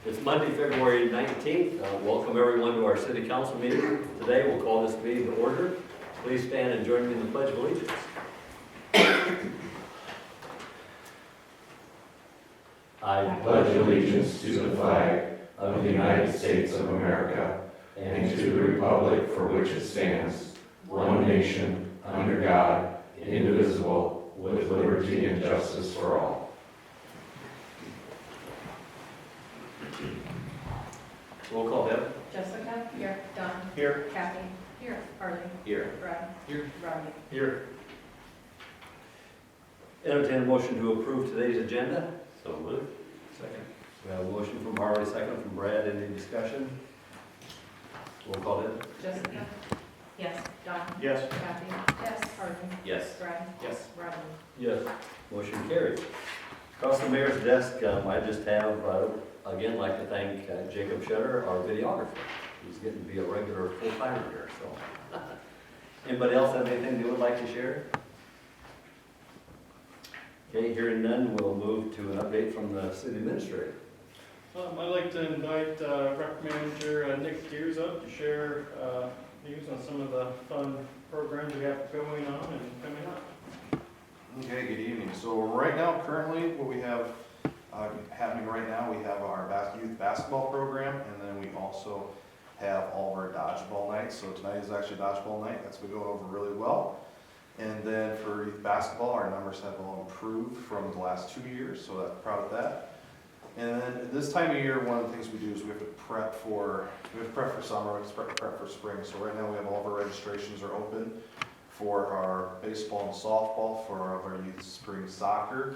It's Monday, February 19th. Welcome everyone to our city council meeting. Today we'll call this meeting to order. Please stand and join me in the Pledge of Allegiance. I pledge allegiance to the flag of the United States of America and to the republic for which it stands, one nation, under God, indivisible, with liberty and justice for all. Roll call, Deb. Jessica? Here. Don? Here. Kathy? Here. Harley? Here. Brad? Here. Rodney? Here. Entertain a motion to approve today's agenda. So moved. Second. We have a motion from Harley, second from Brad. Any discussion? Roll call, Deb. Jessica? Yes. Don? Yes. Kathy? Yes. Harley? Yes. Brad? Yes. Rodney? Yes. Motion carried. Across the mayor's desk, I just have, again, like to thank Jacob Shutter, our videographer. He's getting to be a regular full-timer here, so. Anybody else have anything they would like to share? Okay, hearing none, we'll move to an update from the city administrator. I'd like to invite Rec Manager Nick Gears up to share views on some of the fun programs we have going on and coming up. Okay, good evening. So right now, currently, what we have happening right now, we have our youth basketball program, and then we also have all of our dodgeball nights. So tonight is actually dodgeball night. That's been going over really well. And then for youth basketball, our numbers have all improved from the last 2 years, so I'm proud of that. And then at this time of year, one of the things we do is we have to prep for summer, we have to prep for spring. So right now we have all of our registrations are open for our baseball and softball, for our youth spring soccer.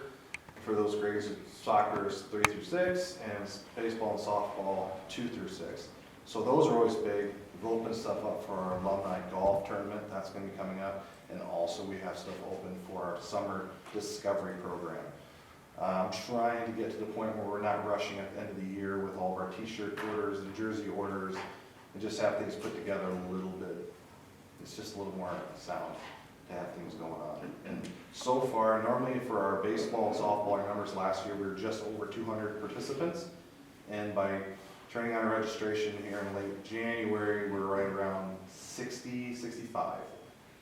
For those grades, soccer is 3 through 6, and baseball and softball 2 through 6. So those are always big. We've opened stuff up for our alumni golf tournament, that's going to be coming up. And also we have stuff open for our summer discovery program. I'm trying to get to the point where we're not rushing at the end of the year with all of our t-shirt orders and jersey orders, and just have things put together a little bit. It's just a little more sound to have things going on. And so far, normally for our baseball and softball, our numbers last year, we were just over 200 participants. And by turning on registration here in late January, we're right around 60, 65.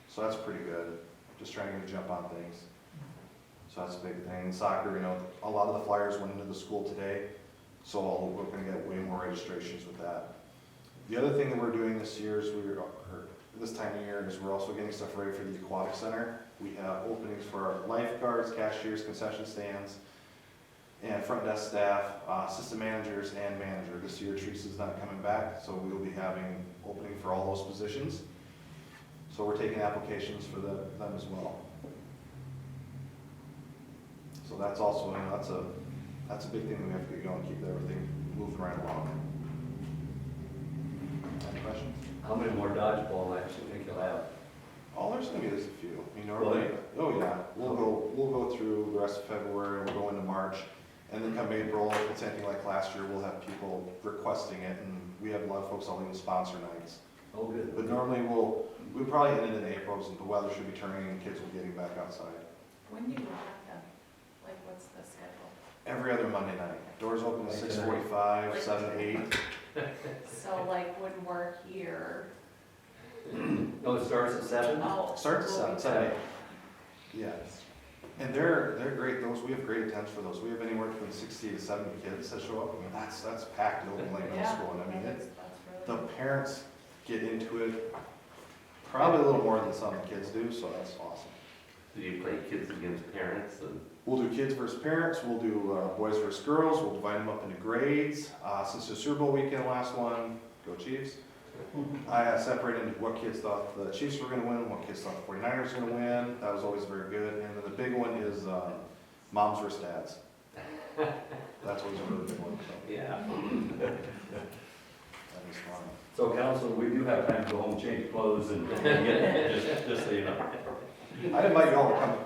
So that's pretty good. Just trying to get a jump on things. So that's a big thing. Soccer, you know, a lot of the flyers went into the school today, so we're going to get way more registrations with that. The other thing that we're doing this year is this time of year is we're also getting stuff ready for the aquatic center. We have openings for our lifeguards, cashiers, concession stands, and front desk staff, assistant managers, and manager. This year Teresa's not coming back, so we will be having opening for all those positions. So we're taking applications for them as well. So that's also, you know, that's a big thing that we have to get going, keep everything moving right along. Any questions? How many more dodgeball nights do you think you'll have? Oh, there's gonna be a few. I mean, normally, oh yeah, we'll go through the rest of February, we'll go into March, and then come April, if it's anything like last year, we'll have people requesting it, and we have a lot of folks all even sponsor nights. Oh, good. But normally we'll probably end it in April, so the weather should be turning and kids will be getting back outside. When do you have them? Like, what's the schedule? Every other Monday night. Doors open at 6:45, 7, 8. So like would work here. No, it starts at 7? Oh. Starts will at be 7, 8. Yes. And they're great. We have great attendance for those. We have anywhere between 60 to 70 kids that show up. I mean, that's packed at Open Lake Middle Yeah, School. And I mean, that's the really parents get into it probably a little more than some of the kids do, so that's awesome. Do you play kids against parents? And We'll do kids versus parents, we'll do boys versus girls, we'll divide them up into grades. Since the Super Bowl weekend, last one, go Chiefs. I separated into what kids thought the Chiefs were going to win, what kids thought the 49ers were going to win. That was always very good. And then the big one is moms versus dads. That's always a really big one. So yeah. that is fun. So council, we do have time to go home, change clothes, and get, just so you know. I'd invite you all to come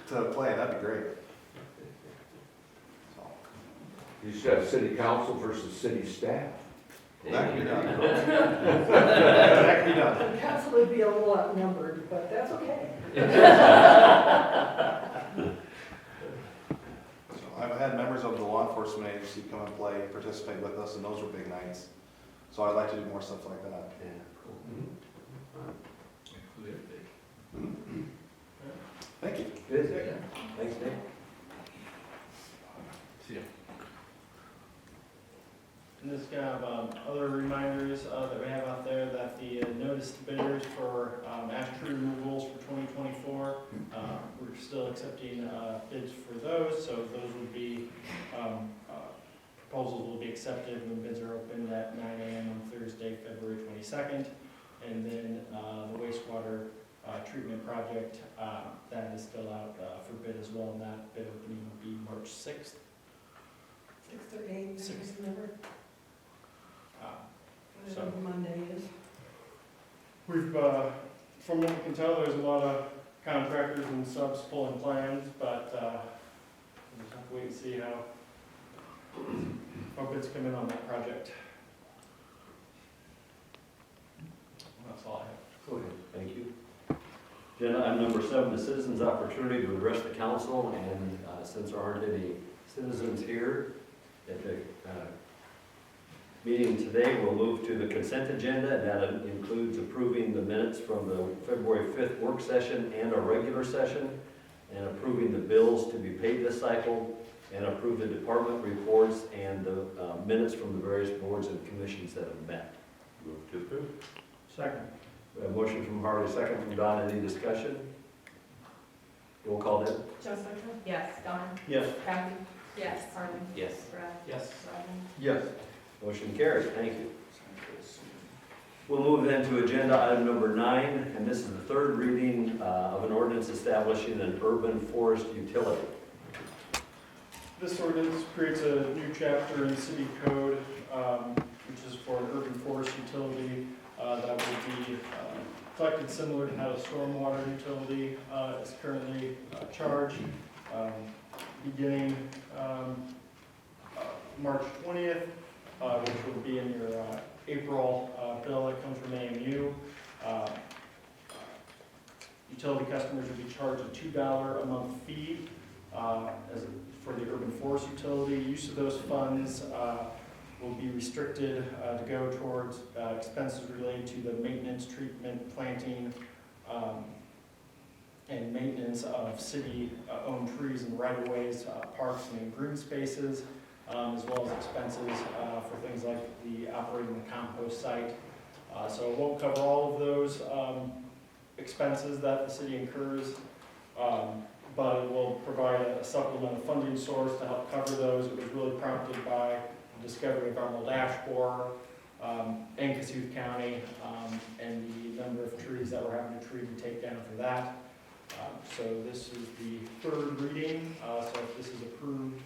to play, that'd be great. So, You should have city council versus city staff. that can be done. That can be done. The council would be a little outnumbered, but that's okay. So I've had members of the law enforcement agency come and play, participate with us, and those were big nights. So I'd like to do more stuff like that. Yeah, cool. Thank you. Good. Thanks, Nick. And this kind of other reminders that we have out there that the notice to bidders for ash tree removals for 2024, we're still accepting bids for those, so those would be, proposals will be accepted when bids are opened at 9 a.m. on Thursday, February 22nd. And then the wastewater treatment project, that is still out for bid as well, and that bid opening will be March 6th. 6 or 8, Six. remember? So- Whatever Monday is. We've, from what we can tell, there's a lot of contractors and subs pulling plans, but we'll just have to wait and see how bids come in on that project. That's all I have. Okay, thank you. Agenda item number 7, the citizens' opportunity to address the council, and since there aren't any citizens here at the meeting today, we'll move to the consent agenda, and that includes approving the minutes from the February 5th work session and our regular session, and approving the bills to be paid this cycle, and approve the department reports and the minutes from the various boards and commissions that have met. Move to approve. Second. We have a motion from Harley, second from Don. Any discussion? Roll call, Deb. Jessica? Yes. Don? Yes. Kathy? Yes. Harley? Yes. Brad? Yes. Rodney? Yes. Motion carries. Thank you. We'll move then to agenda item number 9, and this is the third reading of an ordinance establishing an urban forest utility. This ordinance creates a new chapter in city code, which is for an urban forest utility that would be collected similar to how a stormwater utility is currently charged, beginning March 20th, which will be in your April bill that comes from AMU. Utility customers will be charged a $2 a month fee for the urban forest utility. Use of those funds will be restricted to go towards expenses related to the maintenance, treatment, planting, and maintenance of city-owned trees and right-of-ways, parks and green spaces, as well as expenses for things like the operating the compost site. So it won't cover all of those expenses that the city incurs, but it will provide a supplemental funding source to help cover those. It was really prompted by the discovery of Emerald ash borer in Cassuth County, and the number of trees that we're having to treat and take down for that. So this is the third reading, so if this is approved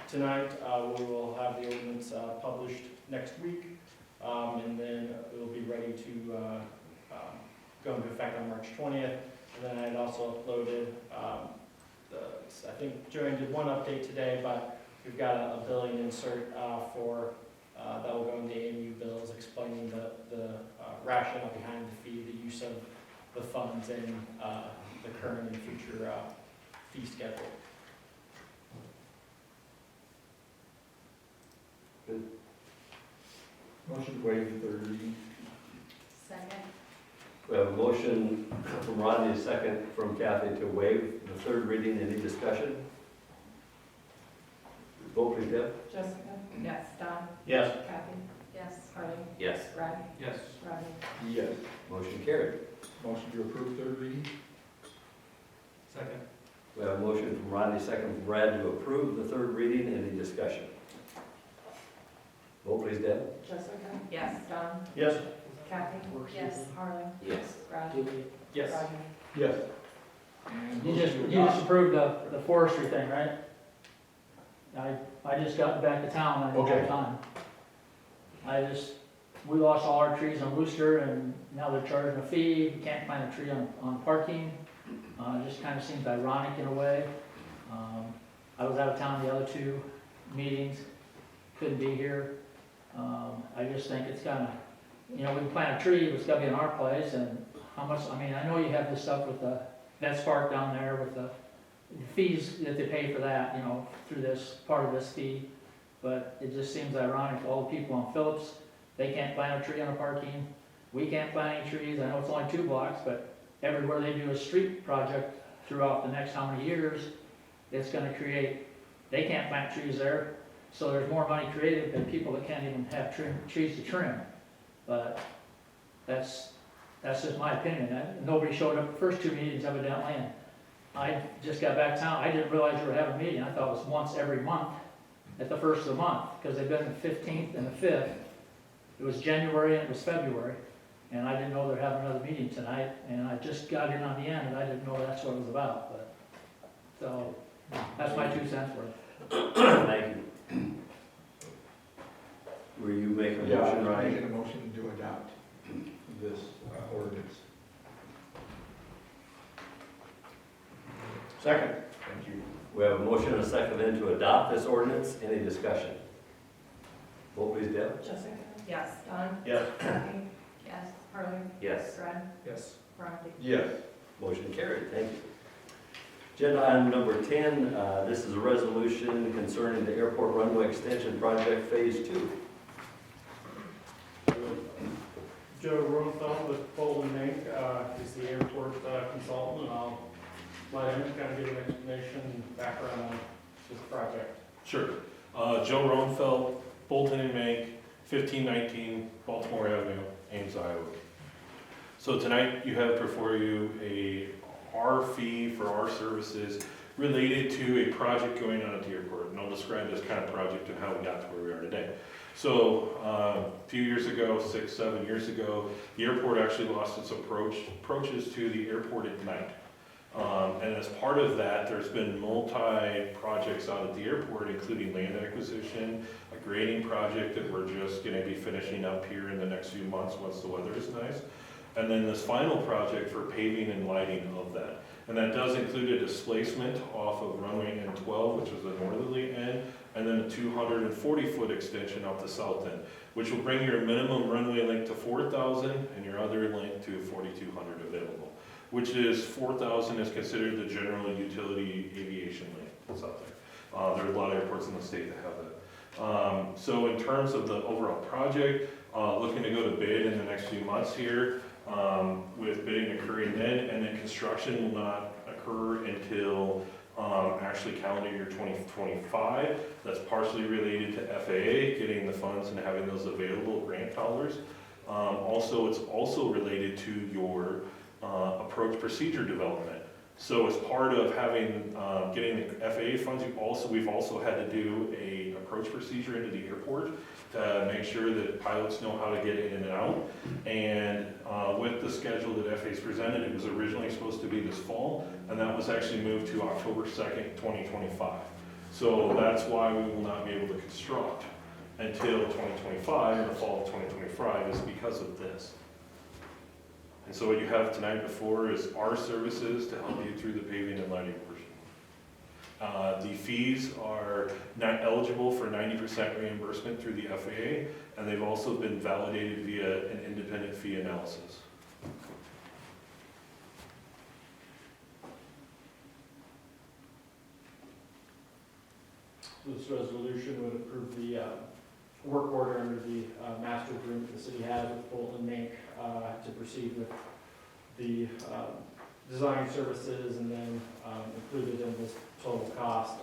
tonight, we will have the ordinance published next week, and then it will be ready to go into effect on March 20th. And then I had also uploaded, I think Joanne did one update today, but we've got a billing insert that will go in the AMU bills explaining the rationale behind the fee, the use of the funds, and the current and future fee schedule. Motion to waive the third reading. Second? We have a motion from Rodney, a second from Kathy to waive the third reading. Any discussion? Vote please, Deb. Jessica? Yes. Don? Yes. Kathy? Yes. Harley? Yes. Brad? Yes. Rodney? Yes. Motion carried. Motion to approve third reading. Second? We have a motion from Rodney, second from Brad to approve the third reading. Any discussion? Vote please, Deb. Jessica? Yes. Don? Yes. Kathy? Yes. Harley? Yes. Brad? Yes. Rodney? Yes. You just approved the forestry thing, right? I just got back to town, I didn't have time. We lost all our trees on Worcester, and now they're charging a fee, you can't plant a tree on parking. It just kind of seems ironic in a way. I was out of town the other two meetings, couldn't be here. I just think it's kind of, we can plant a tree, but it's gotta be in our place, and how much, I know you have this stuff with the vet spark down there with the the fees that they pay for that, you know, through this, part of this fee. But it just seems ironic, all the people on Phillips, they can't plant a tree on a parking. We can't plant any trees, I know it's only 2 blocks, but everywhere they do a street project throughout the next how many years, it's gonna create, they can't plant trees there. So there's more money created than people that can't even have trees to trim. But that's just my opinion. Nobody showed up the first 2 meetings evidently, and I just got back to town. I didn't realize you were having a meeting. I thought it was once every month, at the first of the month, because they've been the 15th and the 5th. It was January and it was February, and I didn't know they're having another meeting tonight, and I just got in on the end, and I didn't know that's what it was about, but, so, that's my 2 cents worth. Thank you. Were you making a Yeah, motion, I'm Ryan? making a motion to adopt this ordinance. Second. Thank you. We have a motion and a second then to adopt this ordinance. Any discussion? Vote please, Deb. Jessica? Yes. Don? Yes. Kathy? Yes. Harley? Yes. Brad? Yes. Ronnie? Yes. Motion carried, thank you. Agenda item number 10, this is a resolution concerning the airport runway extension project phase 2. Joe Rosenfeld with Bolton Inc. Is the airport consultant. I'll let him kind of give an explanation and background on this project. Sure. Joe Roenfeld, Bolton and Mank, 1519 Baltimore Avenue, Ames, Iowa. So tonight you have before you our fee for our services related to a project going on at the airport. And I'll describe this kind of project and how we got to where we are today. So a few years ago, 6, 7 years ago, the airport actually lost its approaches to the airport at night. And as part of that, there's been multi-projects out at the airport, including land acquisition, a grading project that we're just going to be finishing up here in the next few months once the weather is nice. And then this final project for paving and lighting of that. And that does include a displacement off of runway N12, which is the northerly end, and then a 240-foot extension off the south end, which will bring your minimum runway length to 4,000 and your other length to 4,200 available. Which is 4,000 is considered the general utility aviation lane that's out there. There are a lot of airports in the state that have that. So in terms of the overall project, looking to go to bid in the next few months here, with bidding occurring then, and then construction will not occur until actually calendar year 2025. That's partially related to FAA, getting the funds and having those available grant dollars. Also, it's also related to your approach procedure development. So as part of having, getting the FAA funds, we've also had to do a approach procedure into the airport to make sure that pilots know how to get in and out. And with the schedule that FAA's presented, it was originally supposed to be this fall, and that was actually moved to October 2nd, 2025. So that's why we will not be able to construct until 2025, in the fall of 2025, is because of this. And so what you have tonight before is our services to help you through the paving and lighting portion. The fees are not eligible for 90% reimbursement through the FAA, and they've also been validated via an independent fee analysis. This resolution would approve the work order under the master agreement the city has with Bolton Inc. To proceed with the design services, and then included in this total cost,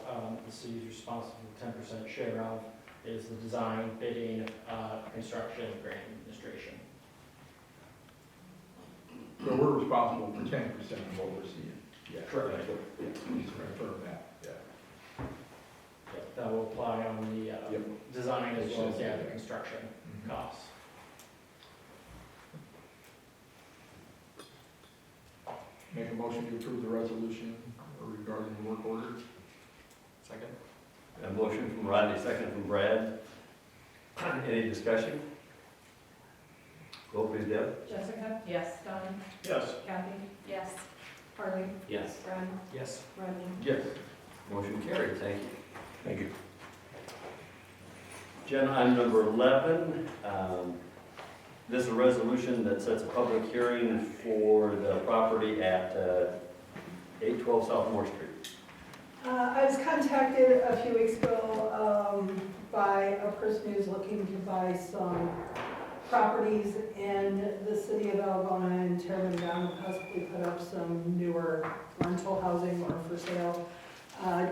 the city's responsible for 10% share of is the design, bidding, construction, and grant administration. So we're responsible for 10% of what we're seeing? Yeah. Correct. That's what- Yeah, just confirm that, yeah. That will apply on the Yep. design as well as the construction costs. Make a motion to approve the resolution regarding the work order. Second. A motion from Rodney, second from Brad. Any discussion? Vote please, Deb. Jessica? Yes. Don? Yes. Kathy? Yes. Harley? Yes. Brad? Yes. Ronnie? Yes. Motion carried, thank you. Thank you. Agenda item number 11, this is a resolution that sets a public hearing for the property at 812 South Moore Street. I was contacted a few weeks ago by a person who's looking to buy some properties in the city of Algona and tear them down and possibly put up some newer rental housing or for sale.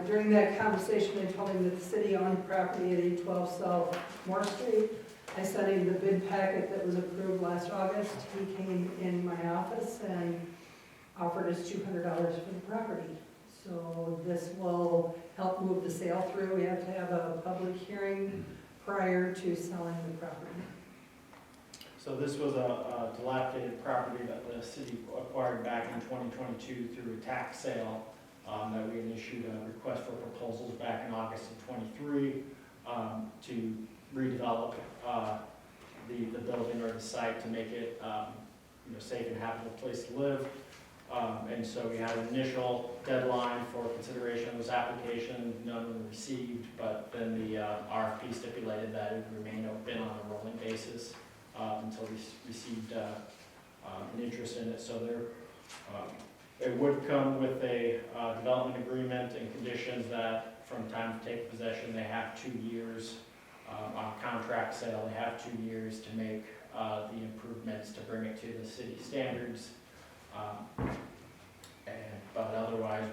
During that conversation, they told me that the city owned property at 812 South Moore Street. I sent him the bid packet that was approved last August. He came in my office and offered us $200 for the property. So this will help move the sale through. We have to have a public hearing prior to selling the property. So this was a dilapidated property that the city acquired back in 2022 through a tax sale, that we had issued a request for proposals back in August of '23 to redevelop the building or the site to make it safe and habitable place to live. And so we had an initial deadline for consideration of this application, none were received, but then the RFP stipulated that it would remain open on a rolling basis until we received an interest in it. So it would come with a development agreement and conditions that from time to take possession, they have 2 years. On contract sale, they have 2 years to make the improvements to bring it to the city standards. But otherwise,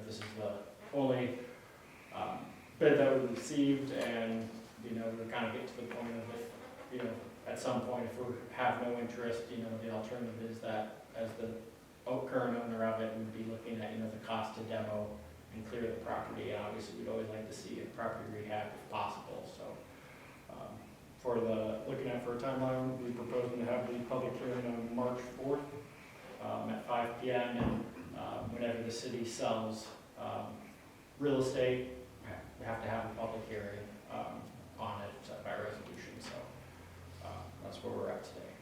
this is the only bid that we received, and we kind of get to the point of if, at some point, if we have no interest, the alternative is that as the current owner of it, we'd be looking at, the cost to demo and clear the property. And obviously, we'd always like to see a property rehab if possible. So, looking at for a timeline, we propose to have the public hearing on March 4th at 5 p.m. And whenever the city sells real estate, we have to have a public hearing on it by resolution. So that's where we're at today.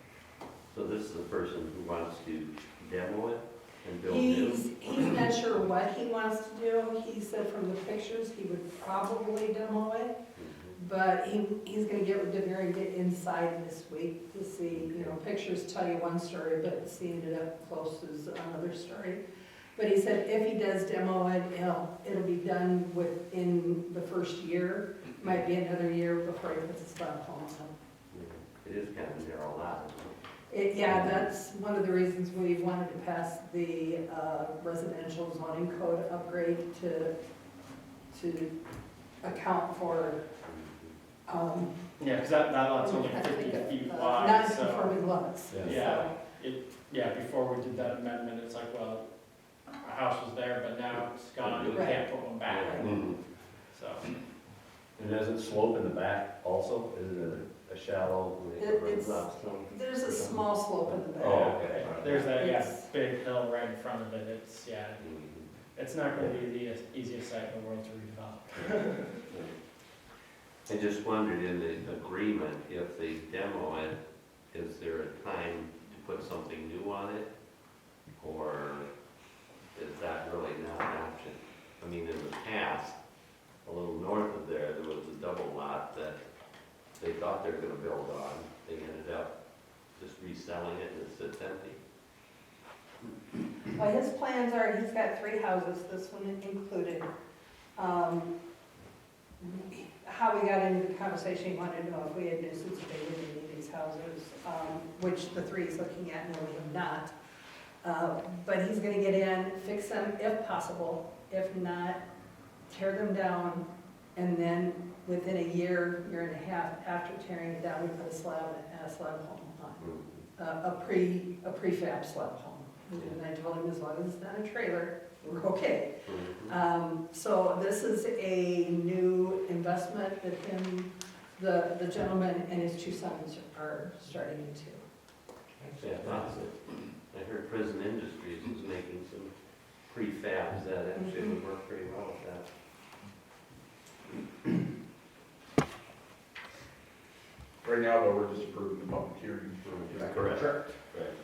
So this is the person who wants to demo it and build new? He's not sure what he wants to do. He said from the pictures, he would probably demo it, but he's gonna get with Devere and get inside this week to see, pictures tell you one story, but seeing it up close is another story. But he said if he does demo it, it'll be done within the first year. Might be another year before he puts a slab home on. It is kind of a narrow lot, isn't it? Yeah, that's one of the reasons we wanted to pass the residential zoning code upgrade to account for, Yeah, because that lot's only I 50 think, feet wide, so, non-conforming lots. yeah, before we did that amendment, it's like, well, a house was there, but now it's gone, we Right. can't put one back, so. And does it slope in the back also? Is it a shallow? It's- There's a small slope in the back. Oh, okay. There's that, It's- big hill right in front of it, it's not gonna be the easiest site in the world to redevelop. I just wondered in the agreement, if they demo it, is there a time to put something new on it? Or is that really not an option? I mean, in the past, a little north of there was a double lot that they thought they were gonna build on. They ended up just reselling it and it sits empty. Well, his plans are, he's got 3 houses, this one included. How we got into the conversation, he wanted to know if we had nuisance abated in any of these houses, which the 3 he's looking at, no, we have not. But he's gonna get in, fix them if possible, if not, tear them down, and then within a year and a half after tearing it down, we put a slab home on. A prefab slab home. And I told him as long as it's not a trailer, we're okay. So this is a new investment that the gentleman and his 2 sons are starting into. Actually, I thought that, I heard Prison Industries was making some prefabs that actually would work pretty well with that. Right now, though, we're just approving the public hearing for. Correct. Correct. Right.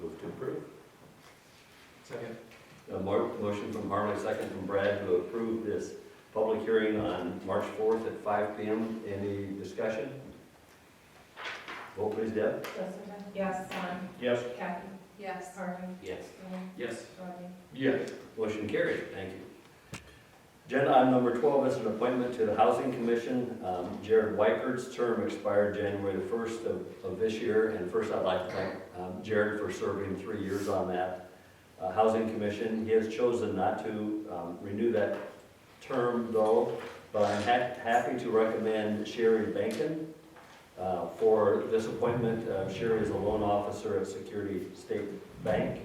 Move to approve. Second. A motion from Harley, second from Brad to approve this public hearing on March 4th at 5 p.m. Any discussion? Vote please, Deb. Jessica? Yes. Don? Yes. Kathy? Yes. Harley. Yes. Joe. Yes. Rodney. Yes. Motion carried, thank you. Agenda item number 12 is an appointment to the Housing Commission. Jared Weikert's term expired January the 1st of this year, and first I'd like to thank Jared for serving 3 years on that Housing Commission. He has chosen not to renew that term though, but I'm happy to recommend Sherry Bankin for this appointment. Sherry is a loan officer at Security State Bank,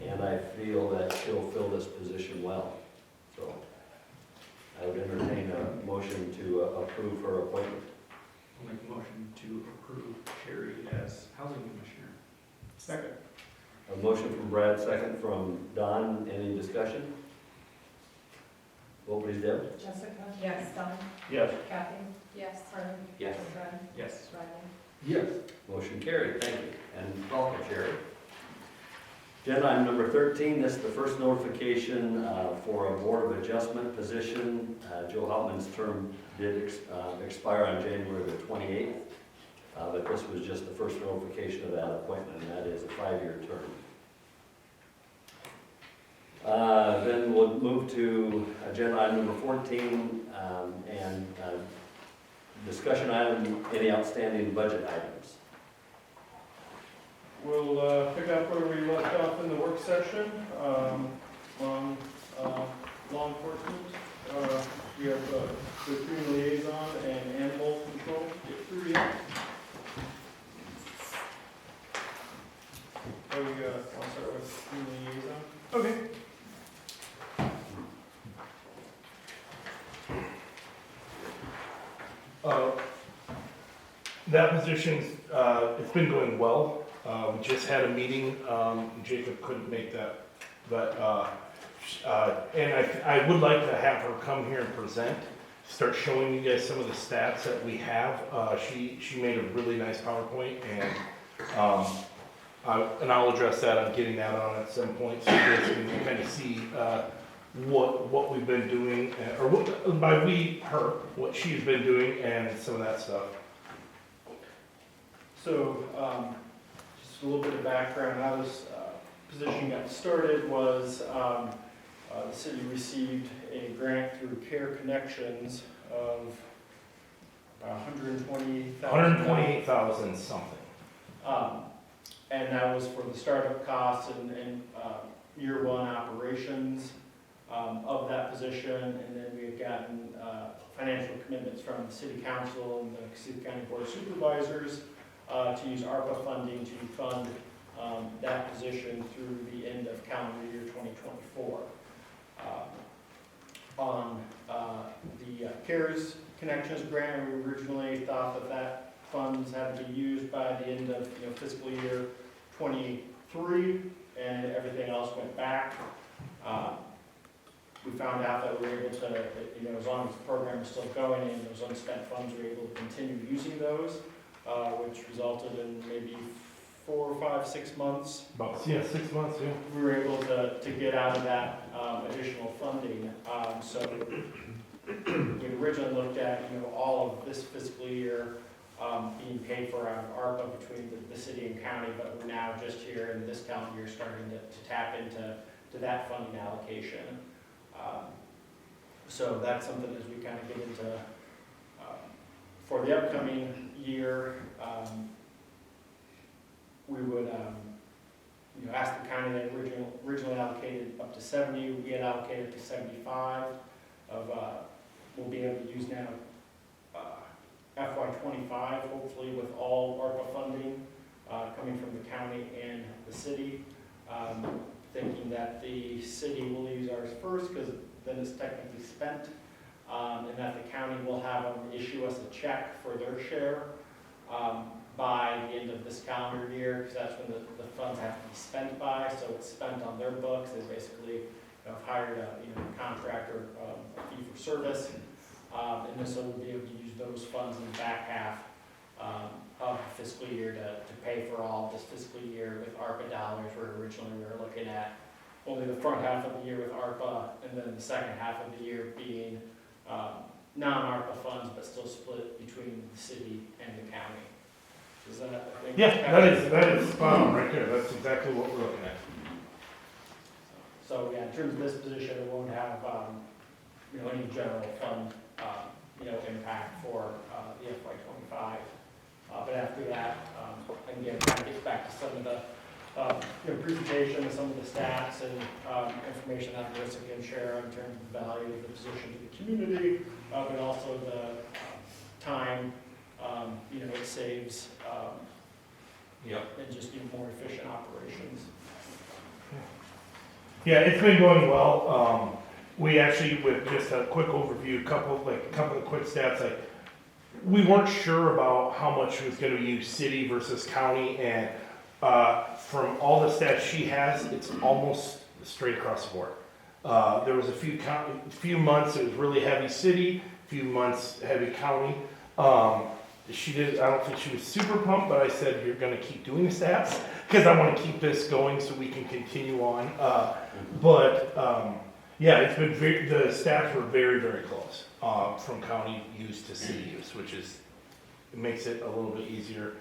and I feel that she'll fill this position well. So I would entertain a motion to approve her appointment. I'll make a motion to approve Sherry as housing commissioner. Second. A motion from Brad, second from Don. Any discussion? Vote please, Deb. Jessica? Yes. Don? Yes. Kathy? Yes. Harley. Yes. Brad? Yes. Rodney? Yes. Motion carried, thank you. And welcome, Sherry. Agenda item number 13, this is the first notification for a Board of Adjustment position. Joe Hauptman's term did expire on January the 28th, but this was just the first notification of that appointment, and that is a 5-year term. Then we'll move to agenda item number 14, and discussion item, any outstanding budget items. We'll pick up where we left off in the work session on law enforcement. We have the community liaison and animal control. Get through yet? Oh, we want to start with community liaison? Okay. That position's, it's been going well. We just had a meeting, Jacob couldn't make that, but, and I would like to have her come here and present, start showing you guys some of the stats that we have. She made a really nice PowerPoint, and I'll address that, I'm getting that on at some point, so you guys can kind of see, what we've been doing, or what, by we, her, what she's been doing, and some of that stuff. So, just a little bit of background, how this position got started was the city received a grant through Care Connections of about $128,000. 128,000 something. And that was for the startup costs and year one operations of that position. And then we had gotten financial commitments from the city council and the City County Board of Supervisors to use ARPA funding to fund that position through the end of calendar year 2024. On the CARES Connections grant, we originally thought that funds had to be used by the end of fiscal year 23, and everything else went back. We found out that we were able to, as long as the program was still going and those unspent funds, we were able to continue using those, which resulted in maybe 4, 5, 6 months. About, 6 months, yeah. We were able to get out of that additional funding. So we originally looked at, all of this fiscal year being paid for out of ARPA between the city and county, but we're now just here in this calendar year starting to tap into that funding allocation. So that's something as we kind of get into for the upcoming year, we would ask the county that originally allocated up to 70, we had allocated to 75 of we'll be able to use now FY25, hopefully with all ARPA funding coming from the county and the city. Thinking that the city will use ours first because then it's technically spent, and that the county will have them issue us a check for their share by the end of this calendar year, because that's when the funds have to be spent by, so it's spent on their books. They basically have hired a contractor, a fee for service, and this will be able to use those funds in the back half of the fiscal year to pay for all this fiscal year with ARPA dollars, where originally we were looking at only the front half of the year with ARPA, and then the second half of the year being non-ARPA funds, but still split between the city and the county. Is that, I think? Yeah, that is spot on right there, that's exactly what we're looking at. So, yeah, in terms of this position, it won't have, any general fund, impact for, the FY '25. But after that, again, kind of gets back to some of the, presentation of some of the stats and, information that Marissa can share in terms of the value of the position to the community, but also the, time, it saves, Yep. and just, more efficient operations. Yeah, it's been going well. We actually, with just a quick overview, a couple of quick stats, we weren't sure about how much was gonna use city versus county, and, from all the stats she has, it's almost straight across the board. There was a few months it was really heavy city, few months heavy county. I don't think she was super pumped, but I said, you're gonna keep doing the stats, because I wanna keep this going so we can continue on. Yeah, it's been the stats were very, very close, from county use to city use, which it makes it a little bit easier.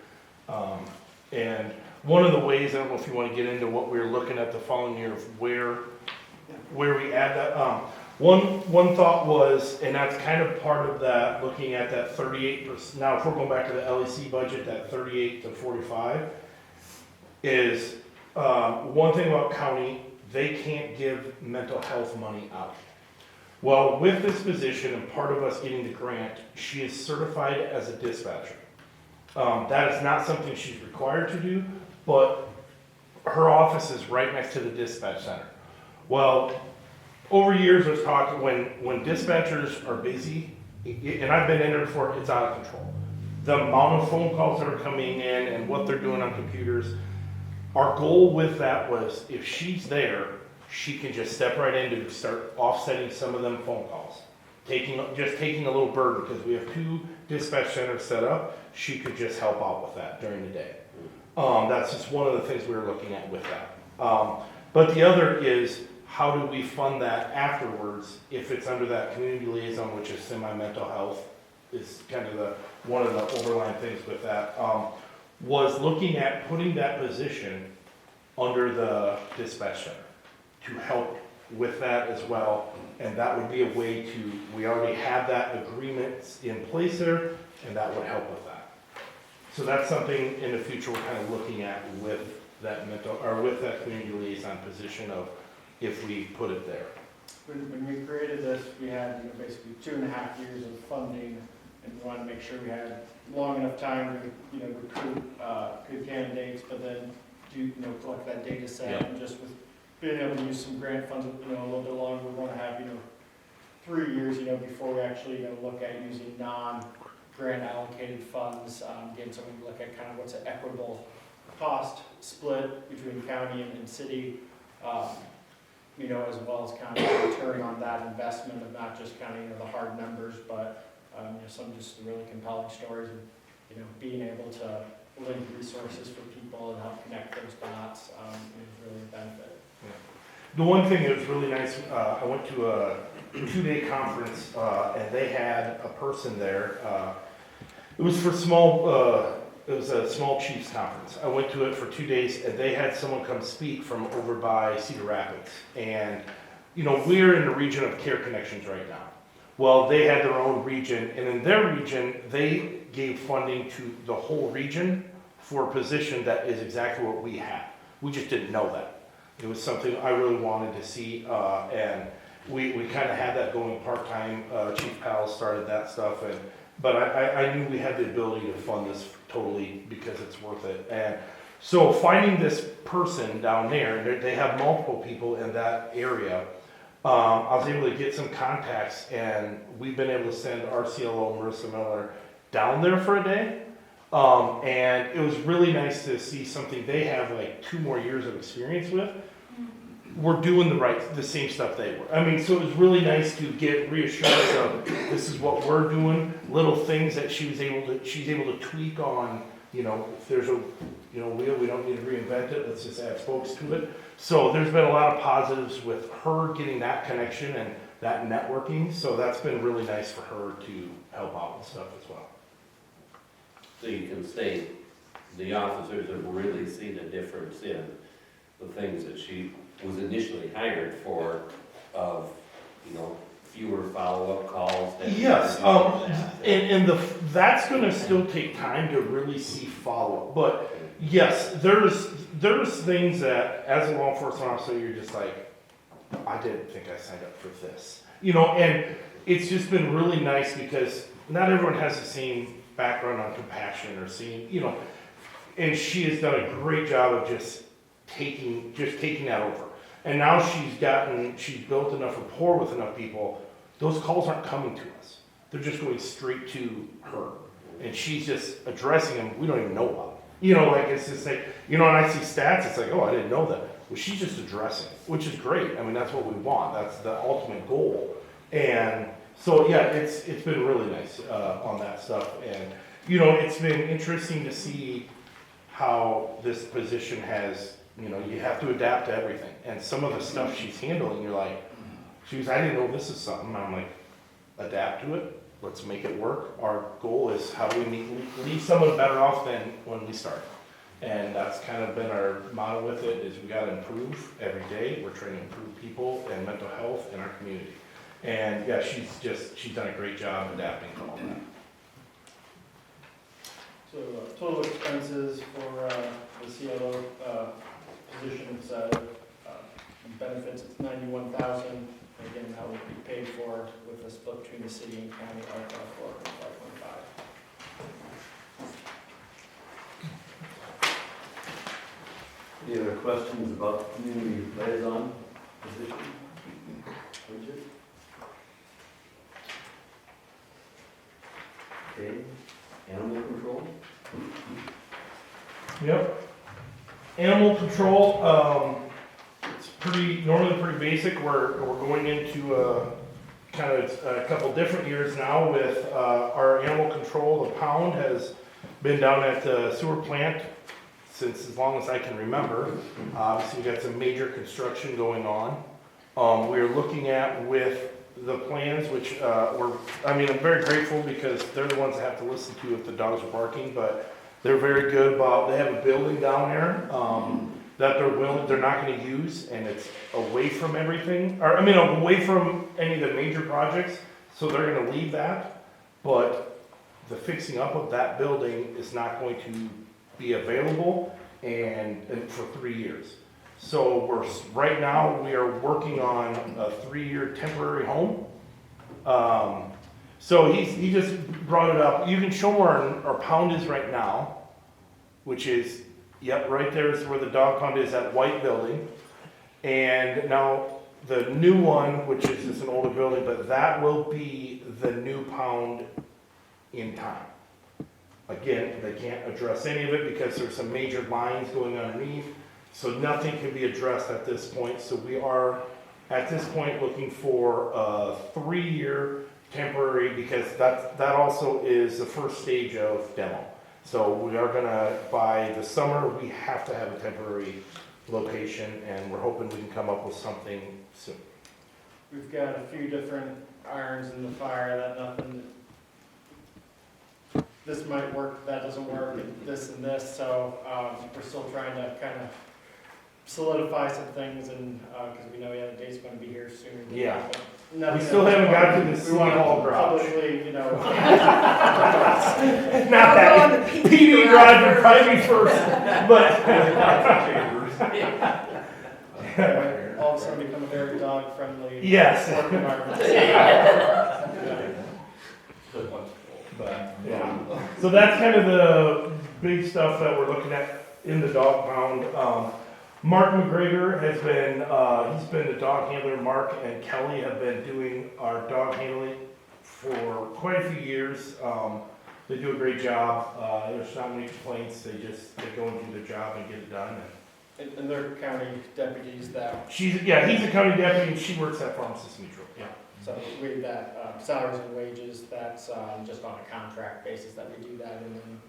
And one of the ways, I don't know if you wanna get into what we were looking at the following year of where we add that, one thought was, and that's kind of part of that, looking at that 38%, now if we're going back to the LEC budget, that 38 to 45, is, one thing about county, they can't give mental health money out. Well, with this position, and part of us getting the grant, she is certified as a dispatcher. That is not something she's required to do, but her office is right next to the dispatch center. Well, over years, there's talk when dispatchers are busy, and I've been in there before, it's out of control. The amount of phone calls that are coming in and what they're doing on computers. Our goal with that was, if she's there, she can just step right in to start offsetting some of them phone calls. Taking a little burden, because we have 2 dispatch centers set up, she could just help out with that during the day. That's just one of the things we were looking at with that. But the other is, how do we fund that afterwards if it's under that community liaison, which is semi-mental health, is kind of one of the overlying things with that, was looking at putting that position under the dispatch center to help with that as well. And that would be a way to, we already have that agreement in place there, and that would help with that. So that's something in the future we're kind of looking at with that with that community liaison position of, if we put it there. When we created this, we had, basically 2.5 years of funding, and we wanted to make sure we had long enough time to, recruit, good candidates, but then do, collect that data set, Yeah. and just with being able to use some grant funds, a little bit longer, we want to have, 3 years, before we actually, look at using non-grant allocated funds, again, so we look at kind of what's an equitable cost split between county and city, as well as kind of return on that investment of not just kind of, the hard numbers, but, some just really compelling stories of, being able to link resources for people and help connect those dots, is really a benefit. The one thing that was really nice, I went to a 2-day conference, and they had a person there. It was for it was a small chiefs conference. I went to it for 2 days, and they had someone come speak from over by Cedar Rapids. And, we're in the region of Care Connections right now. Well, they had their own region, and in their region, they gave funding to the whole region for a position that is exactly what we have. We just didn't know that. It was something I really wanted to see, and we kind of had that going part-time. Chief Powell started that stuff, but I knew we had the ability to fund this totally because it's worth it. And so finding this person down there, and they have multiple people in that area, I was able to get some contacts, and we've been able to send our CLO, Marissa Miller, down there for a day. And it was really nice to see something they have like 2 more years of experience with. We're doing the same stuff they were. I mean, so it was really nice to get reassurance of this is what we're doing, little things that she's able to tweak on, if there's a, wheel, we don't need to reinvent it, let's just add spokes to it. So there's been a lot of positives with her getting that connection and that networking, so that's been really nice for her to help out with stuff as well. So you can stay the officers have really seen a difference in the things that she was initially hired for, of, fewer follow-up calls. Yes, that's gonna still take time to really see follow-up, but yes, there's things that, as a law enforcement officer, you're just like, I didn't think I signed up for this. And it's just been really nice because not everyone has the same background on compassion or seeing, and she has done a great job of just taking that over. And now she's built enough rapport with enough people, those calls aren't coming to us. They're just going straight to her. And she's just addressing them we don't even know about. It's just like, and I see stats, it's like, oh, I didn't know that. Well, she's just addressing, which is great. I mean, that's what we want. That's the ultimate goal. And so, yeah, it's been really nice on that stuff. And, it's been interesting to see how this position has, you have to adapt to everything. And some of the stuff she's handling, you're like, I didn't know this is something. I'm like, adapt to it. Let's make it work. Our goal is how do we leave someone better off than when we started. And that's kind of been our motto with it, is we gotta improve every day. We're trying to improve people and mental health in our community. And yeah, she's done a great job adapting to all that. So total expenses for the CLO positions, benefits, it's $91,000. Again, that will be paid for with a split between the city and county, ARPA for 5.5. Any other questions about the community liaison position? Bridget? Okay, animal control? Yep. Animal control, it's normally pretty basic. We're going into kind of a couple different years now with our animal control. The pound has been down at the sewer plant since as long as I can remember. Obviously, we've got some major construction going on. We're looking at with the plans, which I'm very grateful because they're the ones that have to listen to if the dogs are barking, but they're very good about, they have a building down there that they're not going to use, and it's away from everything, away from any of the major projects, so they're going to leave that, but the fixing up of that building is not going to be available and for 3 years. So right now we are working on a 3-year temporary home. So he just brought it up. You can show where our pound is right now, which is, yep, right there is where the dog pound is, that white building. And now the new one, which is just an older building, but that will be the new pound in time. Again, they can't address any of it because there's some major lines going underneath. So nothing can be addressed at this point. So we are, at this point, looking for a 3-year temporary, because that also is the first stage of demo. So we are gonna, by the summer, we have to have a temporary location, and we're hoping we can come up with something soon. We've got a few different irons in the fire, that nothing, this might work, that doesn't work, and this, so we're still trying to kind of solidify some things, and because we know the date's going to be here soon. Yeah. We still haven't got to the city hall garage. Publicly, Not that. PD garage would probably be first, but. All of a sudden become a very dog-friendly. Yes. Work environment. But, yeah. So that's kind of the big stuff that we're looking at in the dog pound. Mark McGregor has been, he's been the dog handler. Mark and Kelly have been doing our dog handling for quite a few years. They do a great job. There's not many complaints. They go and do their job and get it done. And they're county deputies that. He's a county deputy, and she works at Pharmacist Mutual. Yeah. So we that salaries and wages, that's just on a contract basis that we do that, and then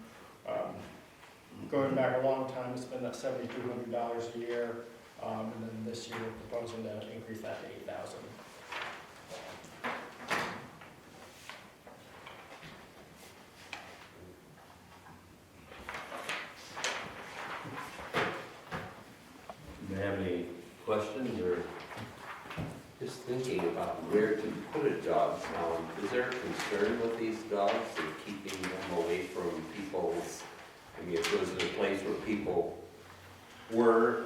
going back a long time, it's been that $7,200 a year, and then this year we're proposing to increase that to $8,000. questions or? Just thinking about where to put a dog pound, is there a concern with these dogs and keeping them away from people's, I mean, if it was in a place where people were,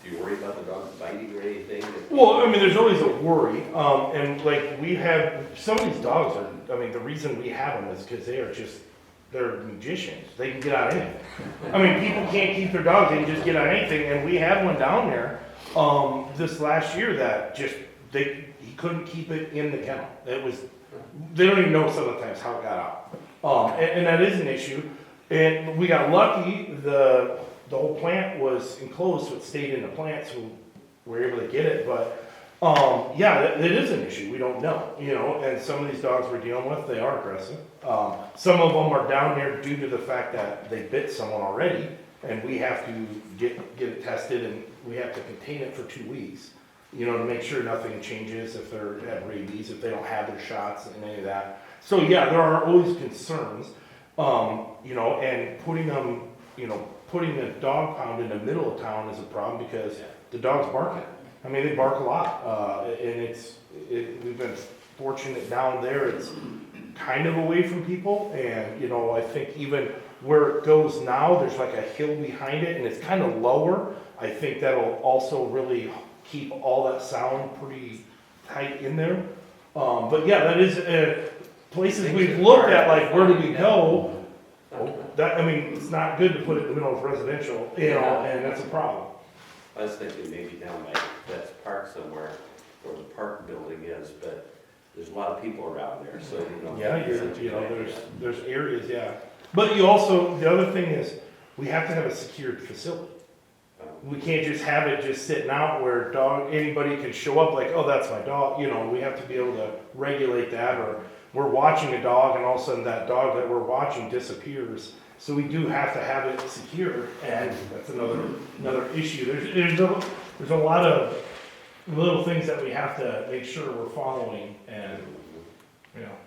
do you worry about the dogs biting or anything? Well, I mean, there's always a worry, and like we have, some of these dogs are, I mean, the reason we have them is because they are just, they're magicians. They can get out anything. I mean, people can't keep their dogs, they can just get out anything, and we had one down there, this last year that just, he couldn't keep it in the kennel. It was, they don't even know some of the times how it got out. And that is an issue, and we got lucky, the whole plant was enclosed, so it stayed in the plant, so we were able to get it, but, yeah, it is an issue, we don't know, you know, and some of these dogs we're dealing with, they are aggressive. Some of them are down there due to the fact that they bit someone already, and we have to get it tested, and we have to contain it for 2 weeks, you know, to make sure nothing changes if they're at rabies, if they don't have their shots and any of that. So, yeah, there are always concerns, you know, and putting them, you know, putting a dog pound in the middle of town is a problem because the dogs bark it. I mean, they bark a lot, and we've been fortunate down there, it's kind of away from people, and, you know, I think even where it goes now, there's like a hill behind it, and it's kind of lower. I think that'll also really keep all that sound pretty tight in there. But yeah, that is, places we've looked at, like, where do we go? That, I mean, it's not good to put it in the middle of residential, you know, and that's a problem. I was thinking maybe down by Betts Park somewhere, where the park building is, but there's a lot of people around there, so, you know. Yeah, you know, there's areas, yeah. But you also, the other thing is, we have to have a secured facility. We can't just have it just sitting out where anybody can show up like, oh, that's my dog, you know, we have to be able to regulate that, or we're watching a dog and all of a sudden that dog that we're watching disappears. So we do have to have it secure, and that's another issue. There's a lot of little things that we have to make sure we're following, and, you know.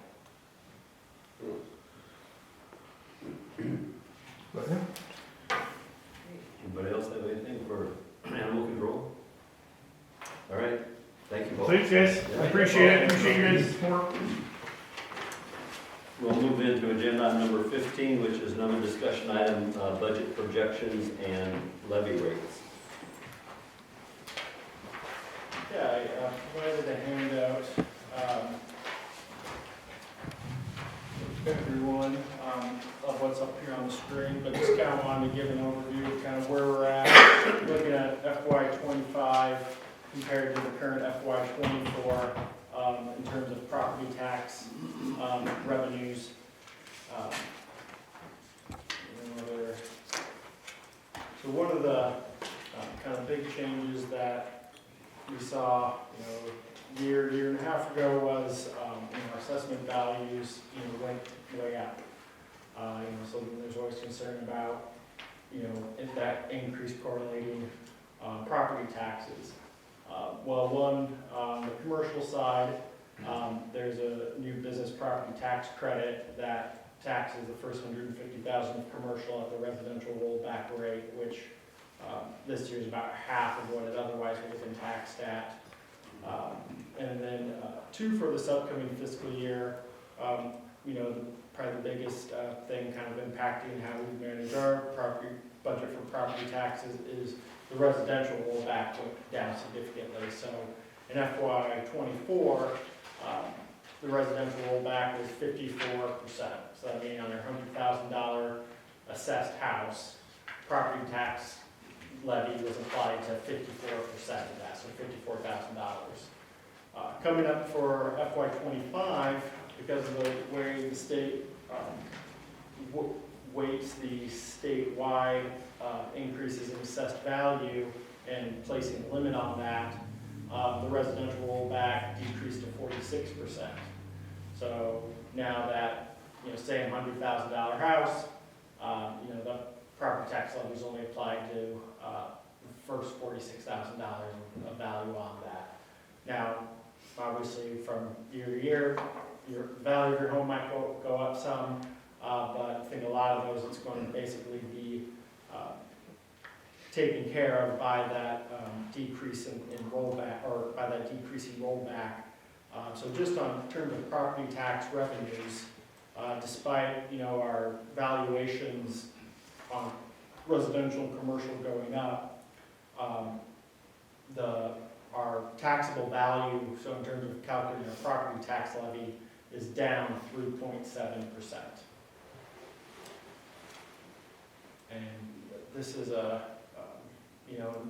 But, yeah. Anybody else have anything for animal control? All right, thank you both. Thanks, guys. I appreciate it. Appreciate your guys' support. We'll move into agenda item number 15, which is another discussion item, budget projections and levy rates. Yeah, I provided a handout, for everyone, of what's up here on the screen, but just kind of wanted to give an overview of kind of where we're at, looking at FY *25 compared to the current FY '24, in terms of property tax, revenues. So one of the kind of big changes that we saw, year and a half ago was, our assessment values, went way up. So there's always concern about, if that increase correlating, property taxes. On the commercial side, there's a new business property tax credit that taxes the first $150,000 of commercial at the residential rollback rate, which this year is about half of what it otherwise would have been taxed at. And then two for this upcoming fiscal year, probably the biggest thing kind of impacting how we manage our property budget for property taxes is the residential rollback went down significantly. So in FY '24, the residential rollback was 54%. So that means on their $100,000 assessed house, property tax levy was applied to 54% of that, so $54,000. Coming up for FY '25, because of the way the state weights the statewide increases in assessed value and placing a limit on that, the residential rollback decreased to 46%. So now that, say a $100,000 house, the property tax levy is only applied to the first $46,000 of value on that. Now, obviously, from year to year, your value of your home might go up some, but I think a lot of those, it's going to basically be taken care of by that decrease in rollback, or by that decrease in rollback. So just on terms of property tax revenues, despite, our valuations on residential and commercial going up, our taxable value, so in terms of calculating our property tax levy, is down 3.7%. And this is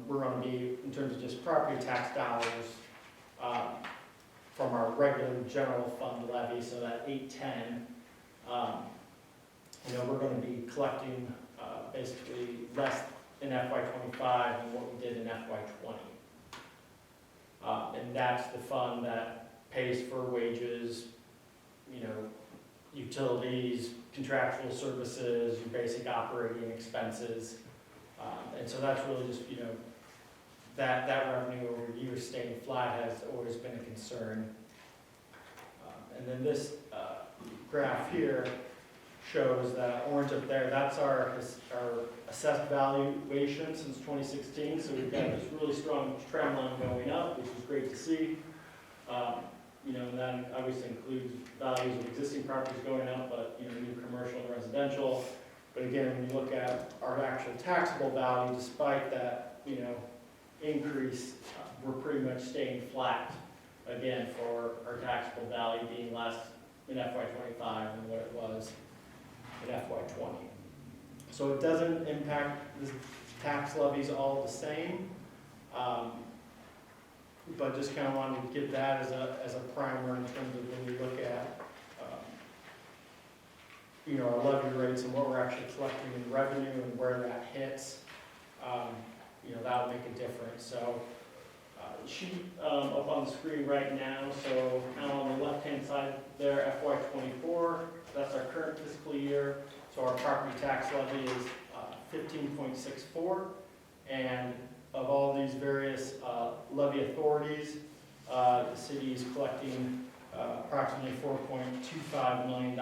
we're gonna be, in terms of just property tax dollars, from our regular general fund levy, so that 810, we're gonna be collecting, basically less in FY '25 than what we did in FY '20. And that's the fund that pays for wages, utilities, contractual services, your basic operating expenses. And so that's really just, that revenue over years staying flat has always been a concern. And then this graph here shows that orange up there, that's our assessed valuation since 2016. So we've got this really strong trend line going up, which is great to see. And that obviously includes values of existing properties going up, but, new commercial and residential. But again, when you look at our actual taxable value, despite that, increase, we're pretty much staying flat, again, for our taxable value being less in FY '25 than what it was in FY '20. So it doesn't impact the tax levies all the same, but just kind of wanted to get that as a primer in terms of when we look at our levy rates and what we're actually collecting in revenue and where that hits. That'll make a difference. So sheet up on the screen right now, so now on the left-hand side there, FY '24, that's our current fiscal year. So our property tax levy is 15.64, and of all these various levy authorities, the city is collecting approximately $4.25 million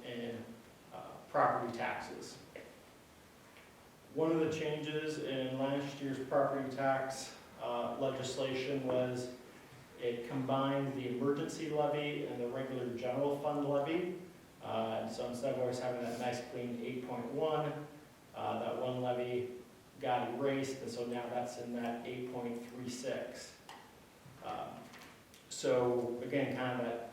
in property taxes. One of the changes in last year's property tax legislation was it combined the emergency levy and the regular general fund levy. So instead of always having that nice clean 8.1, that one levy got erased, and so now that's in that 8.36. So again, kind of that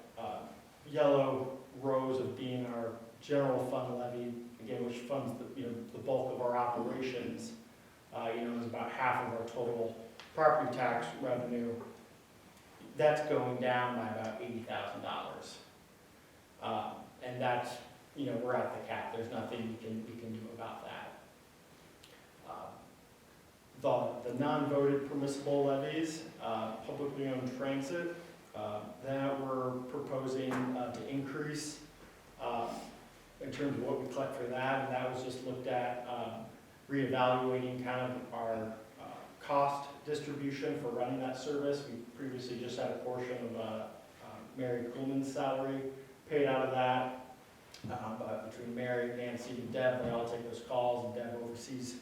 yellow rows of being our general fund levy, again, which funds the bulk of our operations, is about half of our total property tax revenue. That's going down by about $80,000. And that's, we're at the cap. There's nothing we can do about that. The non-voted permissible levies, publicly owned transit, that we're proposing to increase in terms of what we collect for that, and that was just looked at reevaluating kind of our cost distribution for running that service. We previously just had a portion of Mary Coolman's salary paid out of that, but between Mary, Nancy, and Deb, they all take those calls, and Deb oversees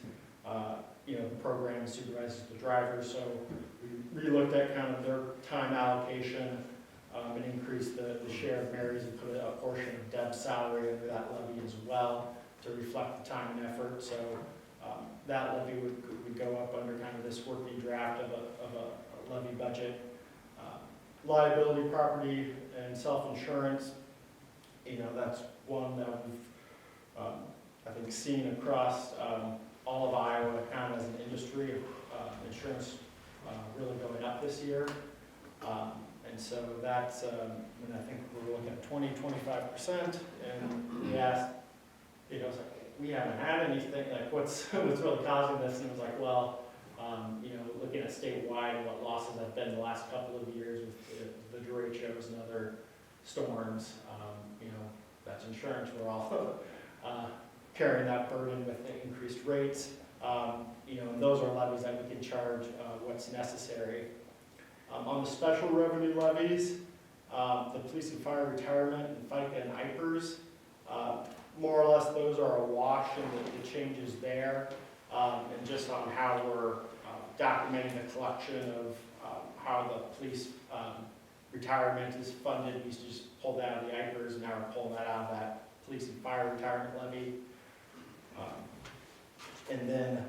the program and supervises the drivers. So we relooked at kind of their time allocation and increased the share of Mary's and put a portion of Deb's salary under that levy as well to reflect the time and effort. So that levy would go up under kind of this working draft of a levy budget. Liability, property, and self-insurance, that's one that we've, I think, seen across all of Iowa kind of as an industry, insurance really going up this year. And so that's, and I think we're looking at 20–25%, and we asked, it's like, we haven't had anything, like what's really causing this, and it was like, well, looking at statewide and what losses have been the last couple of years with the derechos and other storms, that's insurance. We're all carrying that burden with the increased rates. And those are levies that we can charge what's necessary. On the special revenue levies, the police and fire retirement and FICA and IPERS, more or less those are a wash in the changes there. and just on how we're documenting the collection of how the police retirement is funded. We used to just pull that out of the IPERS, and now we're pulling that out of that police and fire retirement levy. And then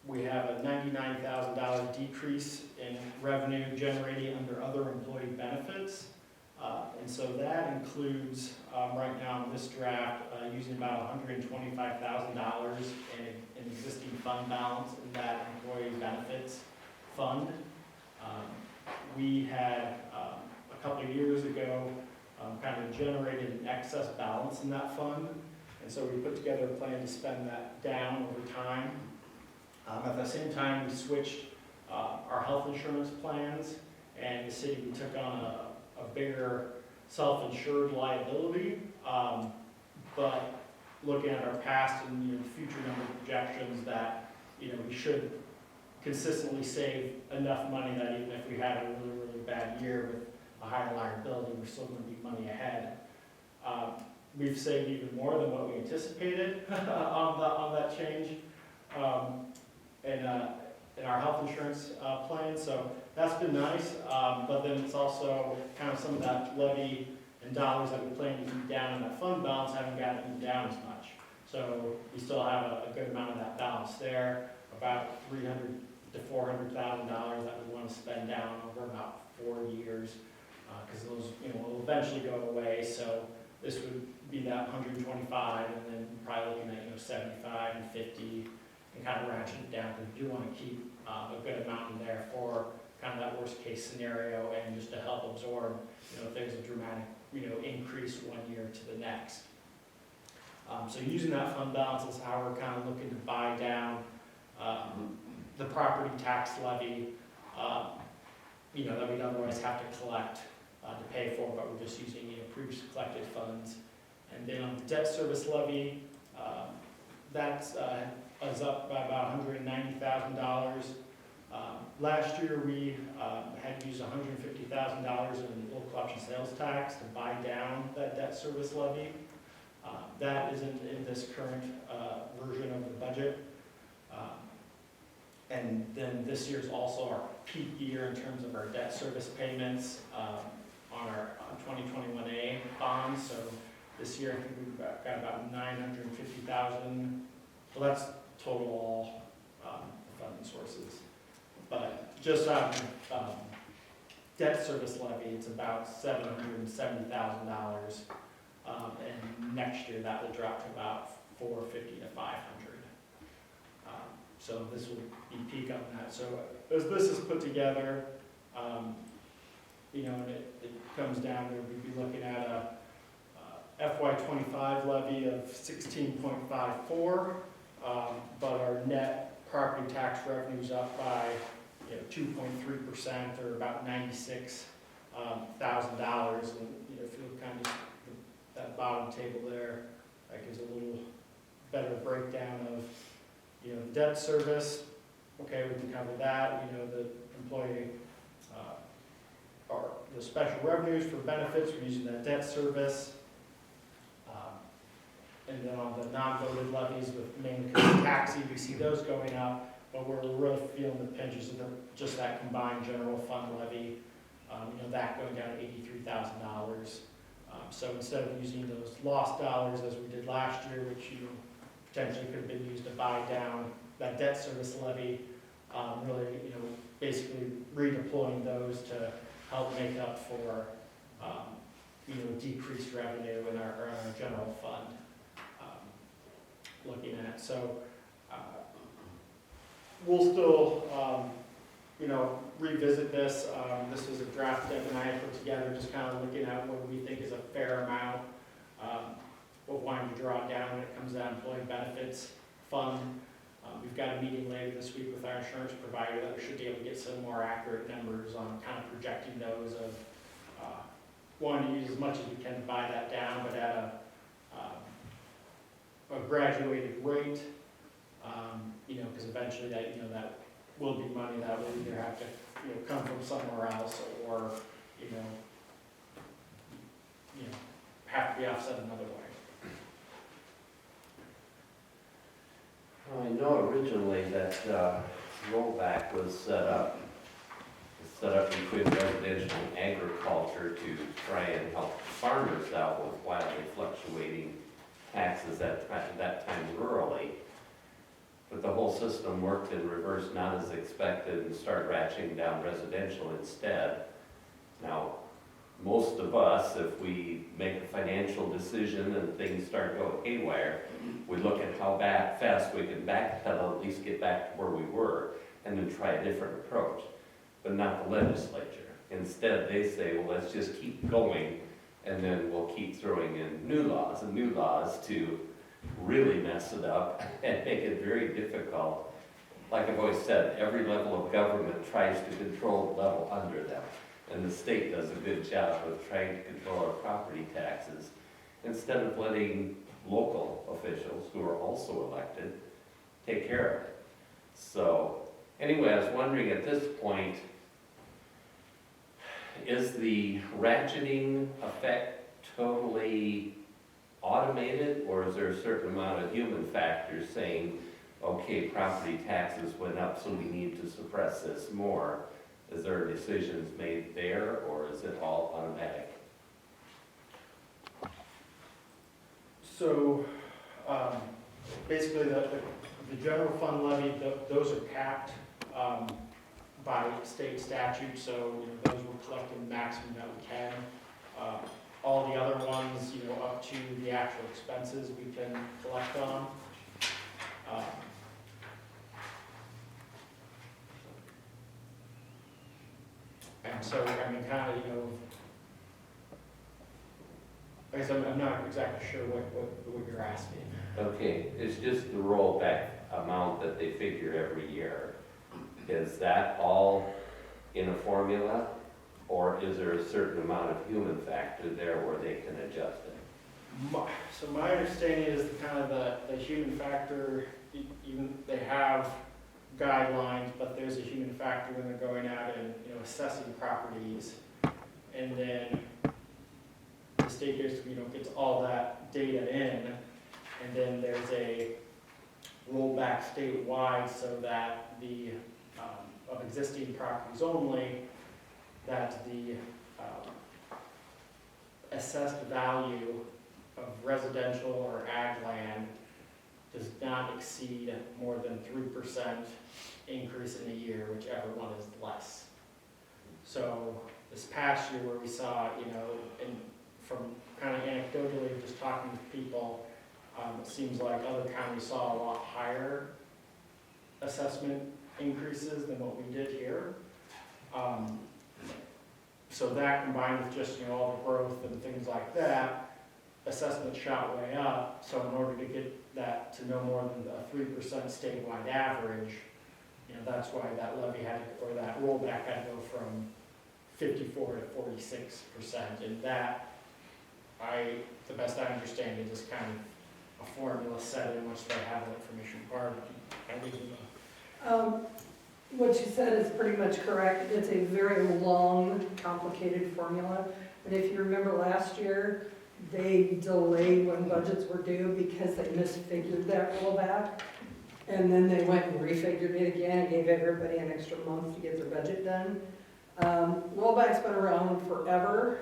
we have a $99,000 decrease in revenue generating under other employee benefits. And so that includes, right now in this draft, using about $125,000 in existing fund balance in that employee benefits fund. We had, a couple of years ago, kind of generated an excess balance in that fund. And so we put together a plan to spend that down over time. At the same time, we switched our health insurance plans, and the city, we took on a bigger self-insured liability. But looking at our past and future number projections, that we should consistently save enough money that even if we had a really, really bad year with a higher liability, we're still going to be money ahead. We've saved even more than what we anticipated on that change in our health insurance plan. So that's been nice, but then it's also kind of some of that levy and dollars that we plan to keep down in that fund balance haven't gotten down as much. So we still have a good amount of that balance there, about $300,000 to $400,000 that we want to spend down over about 4 years, because those will eventually go away. So this would be that 125, and then probably looking at 75 and 50, and kind of ratchet it down, because we do want to keep a good amount in there for kind of that worst case scenario, and just to help absorb if there's a dramatic increase one year to the next. So using that fund balance is how we're kind of looking to buy down the property tax levy that we'd otherwise have to collect to pay for, but we're just using previously collected funds. And then on the debt service levy, that's is up by about $190,000. Last year we had used $150,000 in local option sales tax to buy down that debt service levy. That isn't in this current version of the budget. And then this year's also our peak year in terms of our debt service payments on our 2021A bonds. So this year I think we've got about $950,000. Well, that's total all funding sources. But just on debt service levy, it's about $770,000. And next year that will drop to about $450,000 to $500,000. So this will be peak on that. So as this is put together, and it comes down to, we'd be looking at a FY25 levy of 16.54, but our net property tax revenues up by 2.3%, or about $96,000. And if you look kind of that bottom table there, that gives a little better breakdown of the debt service. Okay, we can cover that. The employee or the special revenues for benefits, we're using that debt service. And then on the non-voted levies, with mainly taxi, we see those going up, but we're really feeling the pinches of just that combined general fund levy, that going down to $83,000. So instead of using those lost dollars as we did last year, which potentially could have been used to buy down that debt service levy, really, basically redeploying those to help make up for, decreased revenue in our general fund. Looking at, so we'll still, revisit this. This was a draft Deb and I had put together, just kind of looking at what we think is a fair amount. We'll want to draw it down when it comes to that employee benefits fund. We've got a meeting later this week with our insurance provider that we should be able to get some more accurate numbers on kind of projecting those of wanting to use as much as we can to buy that down, but at a graduated rate, because eventually that, that will be money that will either have to, come from somewhere else, or, have to be offset another way. originally that rollback was set up between residential and agriculture to try and help farmers out with wildly fluctuating taxes at that time rurally. But the whole system worked in reverse, not as expected, and started ratcheting down residential instead. Now, most of us, if we make a financial decision and things start going haywire, we look at how fast we can backpedal, at least get back to where we were, and then try a different approach. But not the legislature. Instead, they say, well, let's just keep going, and then we'll keep throwing in new laws and new laws to really mess it up and make it very difficult. Like I've always said, every level of government tries to control the level under them. And the state does a good job of trying to control our property taxes instead of letting local officials, who are also elected, take care of it. So anyway, I was wondering at this point, is the ratcheting effect totally automated, or is there a certain amount of human factors saying, okay, property taxes went up, so we need to suppress this more? Is there decisions made there, or is it all automatic? So, basically, the general fund levy, those are capped by state statute, so, those we're collecting the maximum that we can. All the other ones, up to the actual expenses we can collect on. And so, kind of, I guess I'm not exactly sure what you're asking. Okay, it's just the rollback amount that they figure every year. Is that all in a formula, or is there a certain amount of human factor there where they can adjust it? So my understanding is kind of the human factor, even they have guidelines, but there's a human factor when they're going out and, assessing properties. And then the state gets, gets all that data in, and then there's a rollback statewide so that the, of existing properties only, that the assessed value of residential or ag land does not exceed more than 3% increase in a year, whichever one is less. So this past year where we saw, and from kind of anecdotally just talking to people, it seems like other counties saw a lot higher assessment increases than what we did here. So that combined with just, all the growth and things like that, assessment shot way up. So in order to get that to no more than a 3% statewide average, that's why that levy had, or that rollback had to go from 54 to 46%. And that, the best I understand it is kind of a formula set in which they have the information part of it. What you said is pretty much correct. It's a very long, complicated formula. And if you remember last year, they delayed when budgets were due because they misfigured that rollback. And then they went and refigured it again and gave everybody an extra month to get their budget done. Rollback's been around forever.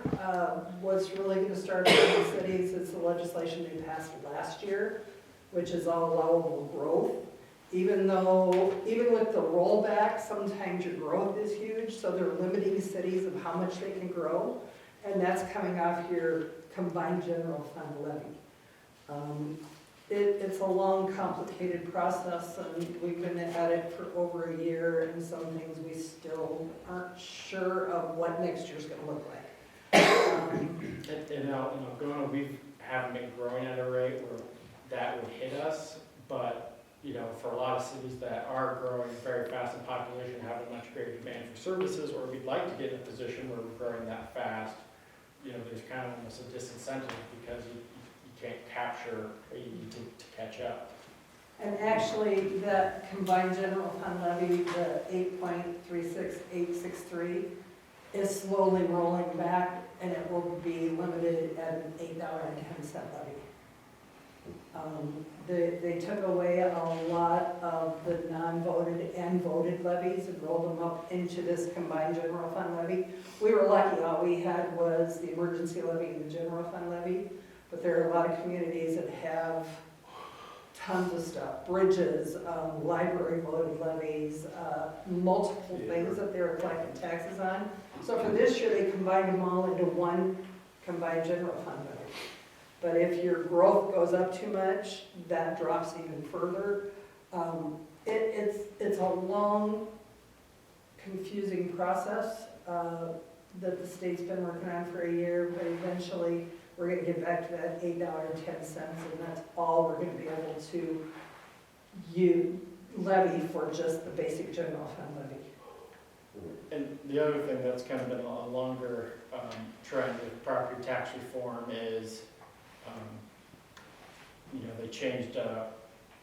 What's really going to start in the cities is the legislation they passed last year, which is all allowable growth. Even with the rollback, sometimes your growth is huge, so they're limiting cities of how much they can grow, and that's coming off your combined general fund levy. It's a long, complicated process, and we've been at it for over a year, and some things we still aren't sure of what next year's going to look like. We haven't been growing at a rate where that would hit us, but for a lot of cities that are growing very fast in population, have a much greater demand for services, or we'd like to get in a position where we're growing that fast, there's kind of almost a disincentive because you can't capture, or you need to catch up. And actually, that combined general fund levy, the 8.36863, is slowly rolling back, and it will be limited at an $8.10 levy. They took away a lot of the non-voted and voted levies and rolled them up into this combined general fund levy. We were lucky, all we had was the emergency levy and the general fund levy, but there are a lot of communities that have tons of stuff, bridges, library voted levies, multiple things that they're collecting taxes on. So for this year, they combined them all into one combined general fund levy. But if your growth goes up too much, that drops even further. It's a long, confusing process that the state's been working on for a year, but eventually we're gonna get back to that $8.10, and that's all we're gonna be able to levy for just the basic general fund levy. And the other thing that's kind of been a longer trend with property tax reform is, they changed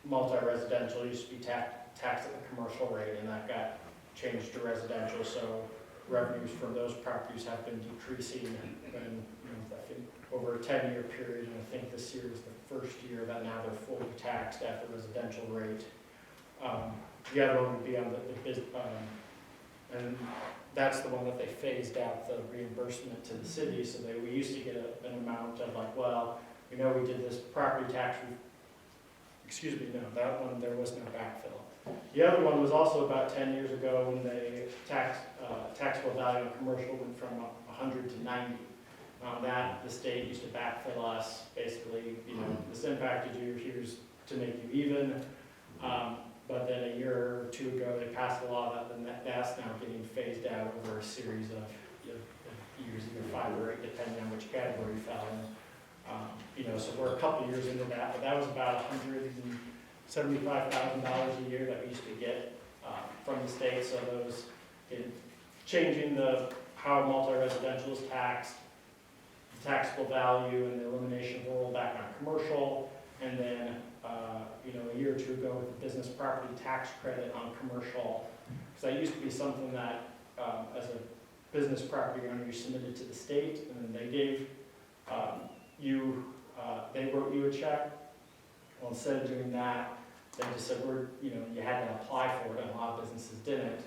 multi-residential, used to be taxed at the commercial rate, and that got changed to residential, so revenues from those properties have been decreasing, and, I think over a 10-year period, and I think this year is the first year that now they're fully taxed at the residential rate. The other one would be on the business, and that's the one that they phased out the reimbursement to the city, so we used to get an amount of like, well, we know we did this property tax, that one, there was no backfill. The other one was also about 10 years ago when they taxable value on commercial went from 100 to 90. That the state used to backfill us, basically, this impacted you, here's to make you even. But then a year or two ago, they passed a law that that's now getting phased out over a series of years, either 5 or 8, depending on which category you fell in. So we're a couple years into that, but that was about $175,000 a year that we used to get from the state. So those, changing how multi-residential is taxed, the taxable value, and the elimination of the rollback on commercial, and then a year or two ago with the business property tax credit on commercial, because that used to be something that as a business property owner you submitted to the state, and then they gave they wrote you a check. Well, instead of doing that, they just said you had to apply for it, and a lot of businesses didn't.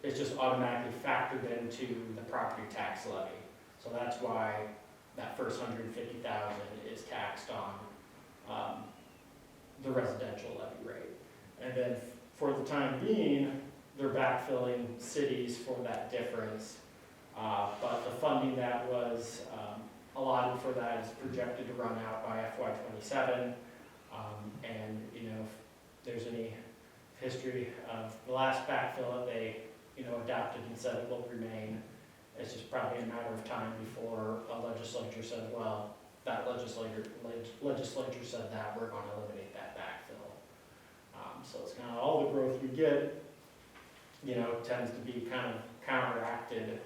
It's just automatically factored into the property tax levy. So that's why that first $150,000 is taxed on the residential levy rate. And then for the time being, they're backfilling cities for that difference. But the funding that was allotted for that is projected to run out by FY27. And if there's any history of the last backfill that they adopted and said it will remain, it's just probably a matter of time before a legislature said, well, that legislature said that, we're going to eliminate that backfill. So it's kind of all the growth we get, tends to be kind of counteracted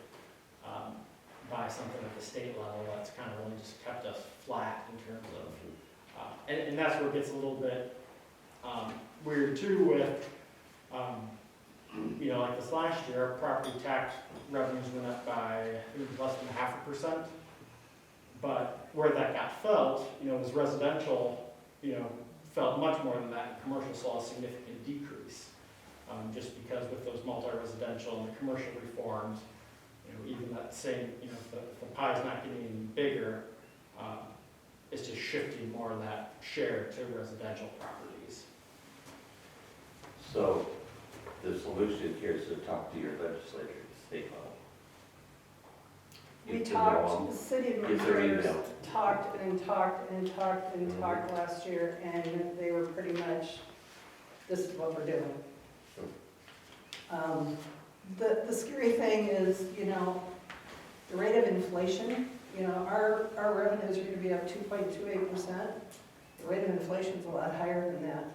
by something at the state level that's kind of really just kept us flat in terms of, and that's where it gets a little bit weird too with, like this last year, our property tax revenues went up by less than 0.5%. But where that got felt, was residential, felt much more than that. Commercial saw a significant decrease, just because with those multi-residential and the commercial reforms, even that same, the pie's not getting any bigger, it's just shifting more of that share to residential properties. So the solution here is to talk to your legislature at the state level. We Get to talked, know the city them, get their administrators email. talked and talked and talked and talked last year, and they were pretty much, this is what we're doing. The scary thing is, the rate of inflation, our revenues are gonna be up 2.28%. The rate of inflation is a lot higher than that.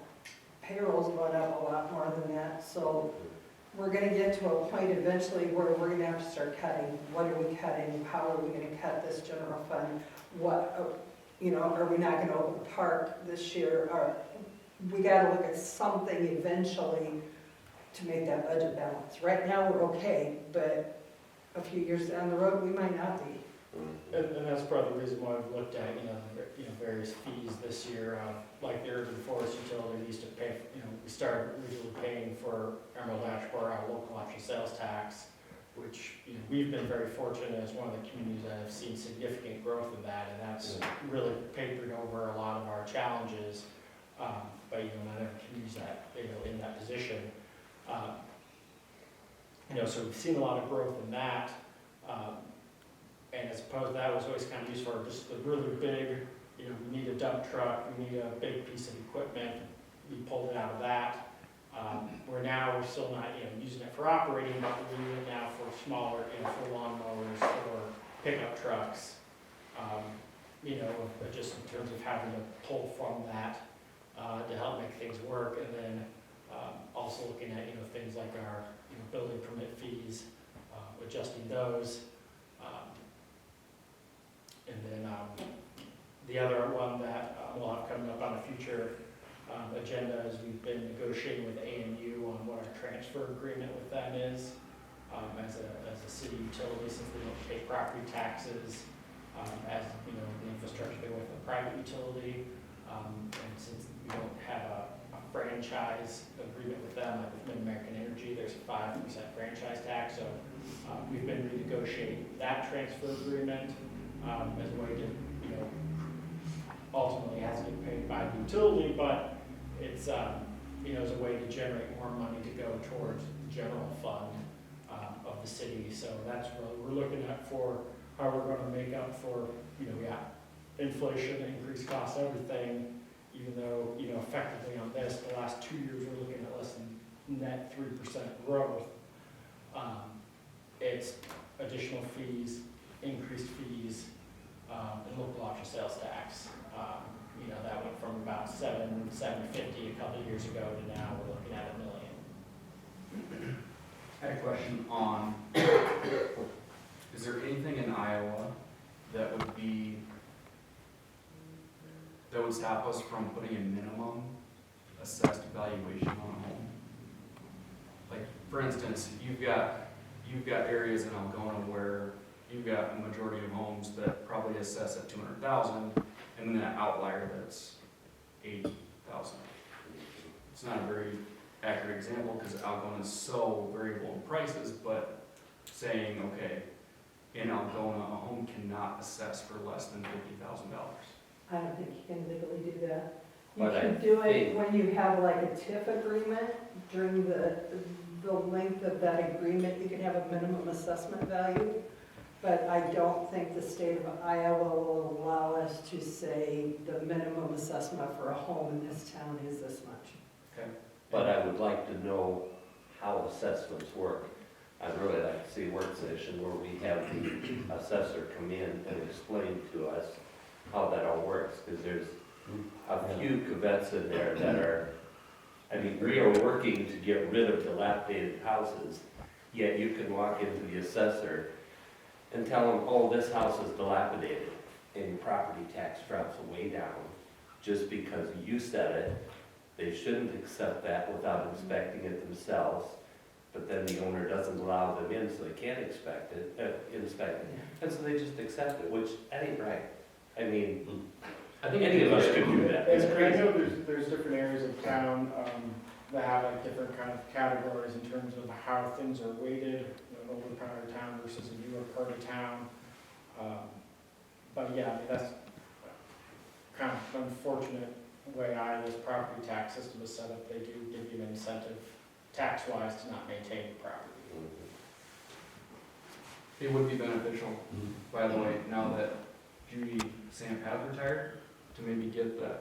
Payroll's going up a lot more than that, so we're gonna get to a point eventually where we're gonna have to start cutting. What are we cutting? How are we gonna cut this general fund? What, are we not gonna open the park this year? We gotta look at something eventually to make that budget balance. Right now, we're okay, but a few years down the road, we might not be. And that's probably the reason why I've looked at, various fees this year, like the urban forest utility used to pay, we started originally paying for Emerald Ash Borer, our local option sales tax, which, we've been very fortunate as one of the communities that have seen significant growth in that, and that's really papered over a lot of our challenges. But, not every community's that, in that position. So we've seen a lot of growth in that. And I suppose that was always kind of used for just the really big, we need a dump truck, we need a big piece of equipment, we pulled it out of that. We're still not, using it for operating, but we're using it now for smaller, for lawnmowers, for pickup trucks. Just in terms of having to pull from that, to help make things work, and then, also looking at, things like our, building permit fees, adjusting those. And then the other one that we'll have coming up on a future agenda is we've been negotiating with AMU on what our transfer agreement with them is as a city utility, since they don't pay property taxes, as the infrastructure they with a private utility, and since we don't have a franchise agreement with them, like with Mid-American Energy, there's a 5% franchise tax, so we've been renegotiating that transfer agreement. As a way to, ultimately it has to get paid by the utility, but it's, as a way to generate more money to go towards the general fund of the city. So that's what we're looking at for how we're going to make up for, inflation, increased costs, everything, even though, effectively on this, the last 2 years, we're looking at less than net 3% growth. It's additional fees, increased fees, and local option sales tax. That went from about $750 a couple of years ago to now we're looking at $1 million. I had a question on, is there anything in Iowa that would stop us from putting a minimum assessed valuation on a home? Like, for instance, you've got areas in Algona where you've got a majority of homes that probably assess at $200,000, and then an outlier that's $80,000. It's not a very accurate example because Algona is so variable in prices, but saying, okay, in Algona, a home cannot assess for less than $50,000. I don't think you can legally do that. You But can do it when you have like a TIF agreement. During the length of that agreement, you can have a minimum assessment value. But I don't think the state of Iowa will allow us to say the minimum assessment for a home in this town is this much. Okay. But I would like to know how assessments work. I'd really like to see a work session where we have the assessor come in and explain to us how that all works, because there's a few cavets in there that are, we are working to get rid of dilapidated houses, yet you can walk into the assessor and tell them, oh, this house is dilapidated, and your property tax drops way down just because you said it. They shouldn't accept that without inspecting it themselves, but then the owner doesn't allow them in, so they can't inspect it, and so they just accept it, which that ain't right. I think any of us could do that. It's And I crazy. know there's different areas of town that have like different kind of categories in terms of how things are weighted, an older part of town versus a newer part of town. But yeah, that's kind of unfortunate way Iowa's property tax system is set up. They do give you an incentive tax-wise to not maintain the property. It would be beneficial, by the way, now that Judy Samp has retired, to maybe get the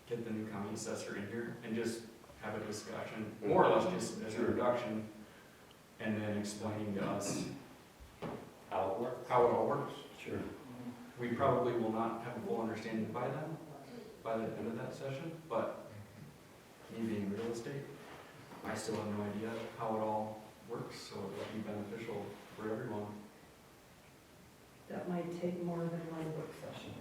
new county assessor in here and just have a discussion, more or less just as an introduction, and then explaining to us How it works. how it all works. Sure. We probably will not have a full understanding by then, by the end of that session, but me being real estate, I still have no idea how it all works, so it would be beneficial for everyone. That might take more than one work session.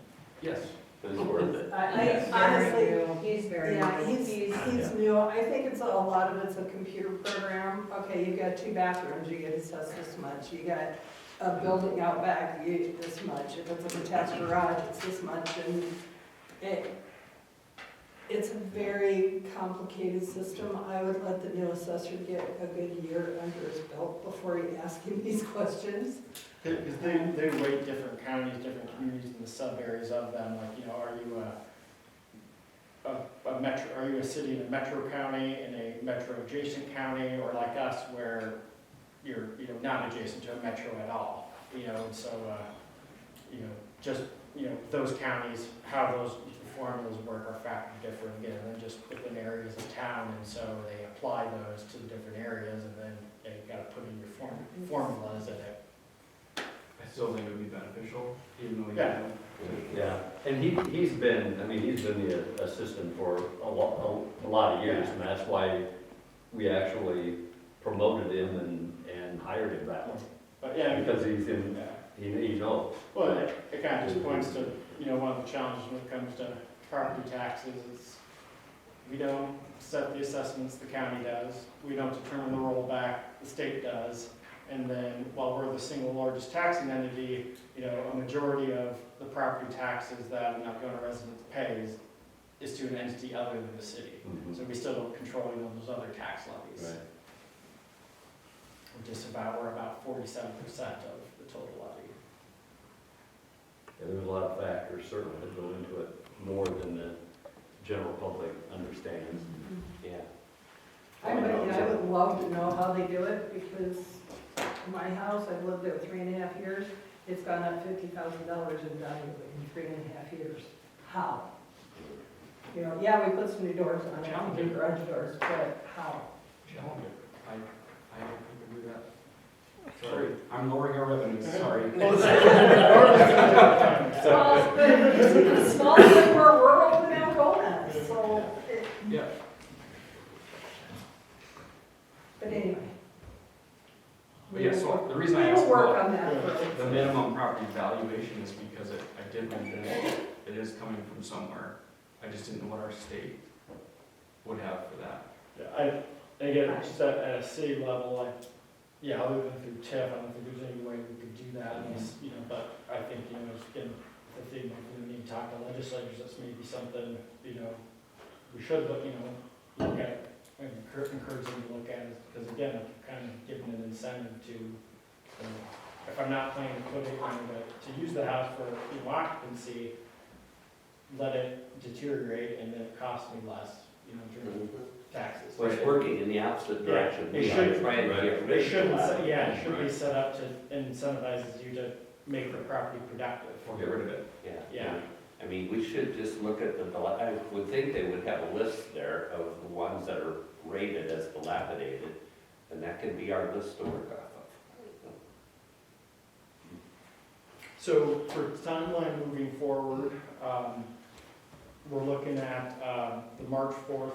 Yes. But it's worth it. I honestly, He's very yeah, new. he's new. I think it's a lot of it's a computer program. Okay, you got 2 bathrooms, you get assessed this much. You got a building out back, you get this much, if it's an attached garage, it's this much, and it's a very complicated system. I would let the new assessor get a good year under his belt before he asks him these questions. Because they rate different counties, different communities in the sub areas of them, like, you know, are you a metro, are you a city in a metro county, in a metro adjacent county, or like us, where you're, you know, not adjacent to a metro at all, you know, and so, you know, just, you know, those counties, how those formulas work are factored different again than just within areas of town, and so they apply those to the different areas, and then you gotta put in your formulas in it. I still think it would be beneficial, even though. Yeah. Yeah, and he's been, I mean, he's been the assistant for a lot of years, and that's why we actually promoted him and hired him that way. But yeah, Because he's in, yeah. he knows. Well, it kind of just points to, you know, one of the challenges when it comes to property taxes is we don't set the assessments, the county does. We don't determine the rollback, the state does. And then while we're the single largest taxing entity, you know, a majority of the property taxes that an Algona resident pays is to an entity other than the city. Mhm. So we still don't control, you know, those other tax levies. Right. We're about 47% of the total levy. Yeah, there's a lot of factors certainly that go into it, more than the general public understands. Yeah. I would love to know how they do it, because my house, I've lived there 3.5 years, it's gone up $50,000 in value in 3.5 years. How? You know, yeah, we put some new doors on it, new garage doors, but how? Challenge it. I don't think we can do that. Sorry, I'm lowering our revenues, sorry. Well, but it's small, but we're rural in Algona, so, Yeah. but anyway. But yeah, so the reason I We'll asked work about on that the minimum property valuation is because I did mention it is coming from somewhere. I just didn't know what our state would have for that. Yeah, again, just at a city level, like, yeah, other than through TIF, I don't think there's any way we could do that, unless, you know, but I think, you know, again, the thing, like, we need to talk to legislators, that's maybe something, you know, we should look, you know, look at, and encourage them to look at it, because again, I'm kind of giving an incentive to, you know, if I'm not planning to put it, to use the house for, you know, occupancy, let it deteriorate, and then it costs me less, you know, during taxes. So it's working in the opposite direction. It We should- are trying to get It rid of shouldn't, that. yeah, it should be set up to incentivizes you to make the property productive. Or get rid of it. Yeah. Yeah. I mean, we should just look at I would think they would have a list there of the ones that are rated as dilapidated, and that can be our list to work off of. So for timeline moving forward, we're looking at the March 4th,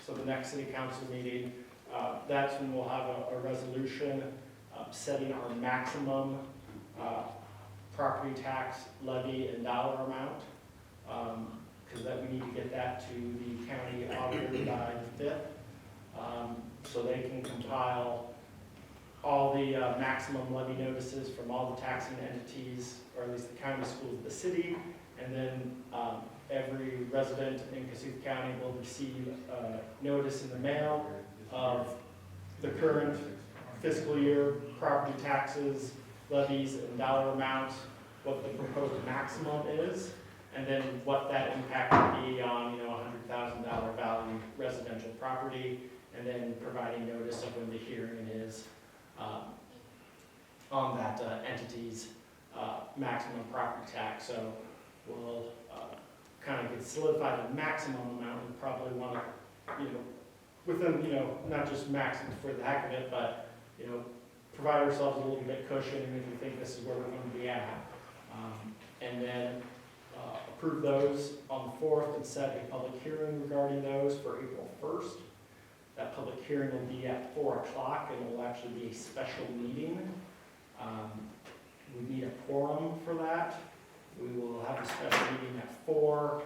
so the next city council meeting. That's when we'll have a resolution setting our maximum property tax levy and dollar amount. Because that we need to get that to the county auditor by the 5th. So they can compile all the maximum levy notices from all the taxing entities, or at least the county schools of the city. And then every resident in Cassuth County will receive a notice in the mail of the current fiscal year property taxes, levies, and dollar amounts, what the proposed maximum is, and then what that impact would be on, you know, $100,000 value residential property, and then providing notice of when the hearing is on that entity's maximum property tax. So we'll kind of get solidified the maximum amount. We probably want to, you know, within, you know, not just maximum for the heck of it, but, you know, provide ourselves a little bit cushion if we think this is where we're going to be at. And then approve those on the 4th and set a public hearing regarding those for April 1st. That public hearing will be at 4 o'clock, and it will actually be a special meeting. We need a quorum for that. We will have a special meeting at 4.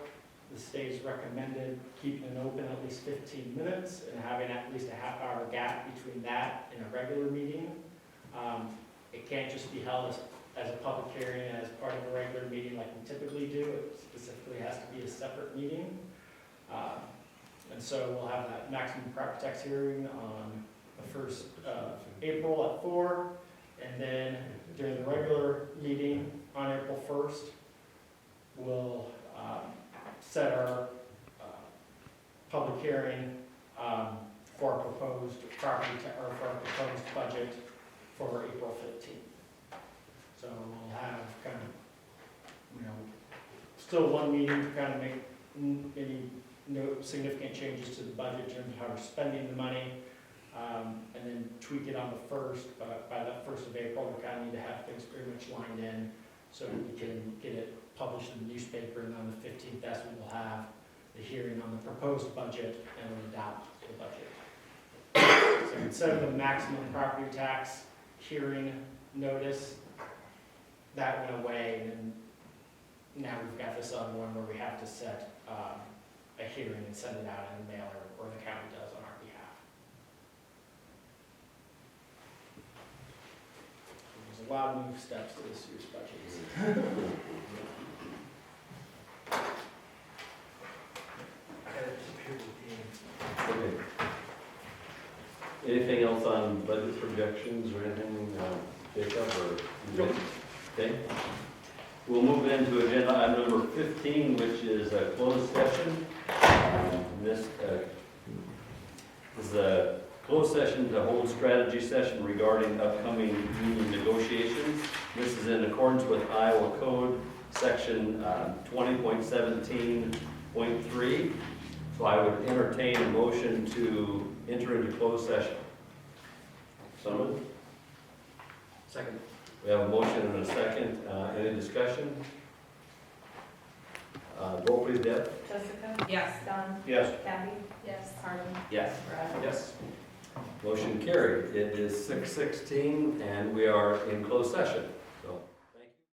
The state's recommended keeping it open at least 15 minutes and having at least a half-hour gap between that and a regular meeting. It can't just be held as a public hearing, as part of a regular meeting like we typically do. It specifically has to be a separate meeting. And so we'll have that maximum property tax hearing on the 1st of April at 4, and then during the regular meeting on April 1st, we'll set our public hearing for our proposed or for our proposed budget for April 15th. So we'll have kind of, still one meeting to kind of make any significant changes to the budget in terms of how we're spending the money, and then tweak it on the 1st, but by the 1st of April, we kind of need to have things pretty much lined in so we can get it published in the newspaper, and on the 15th, that's when we'll have the hearing on the proposed budget and then adopt the budget. So instead of the maximum property tax hearing notice, that went away, and then now we've got this other one where we have to set a hearing and send it out in the mail, or the county does on our behalf. There's a lot of new steps to this year's budget. Okay. Anything else on budget projections or anything, Jacob, or? Nope. Okay. We'll move into agenda item number 15, which is a closed session. This is a closed session to hold strategy session regarding upcoming union negotiations. This is in accordance with Iowa Code, section 20.17.3. So I would entertain a motion to enter into closed session. Someone? Second. We have a motion and a second. Any discussion? Roll please, Deb. Jessica? Yes. Don? Yes. Kathy? Yes. Harlan? Yes. Brad? Yes. Motion carried. It is 6:16 and we are in closed session.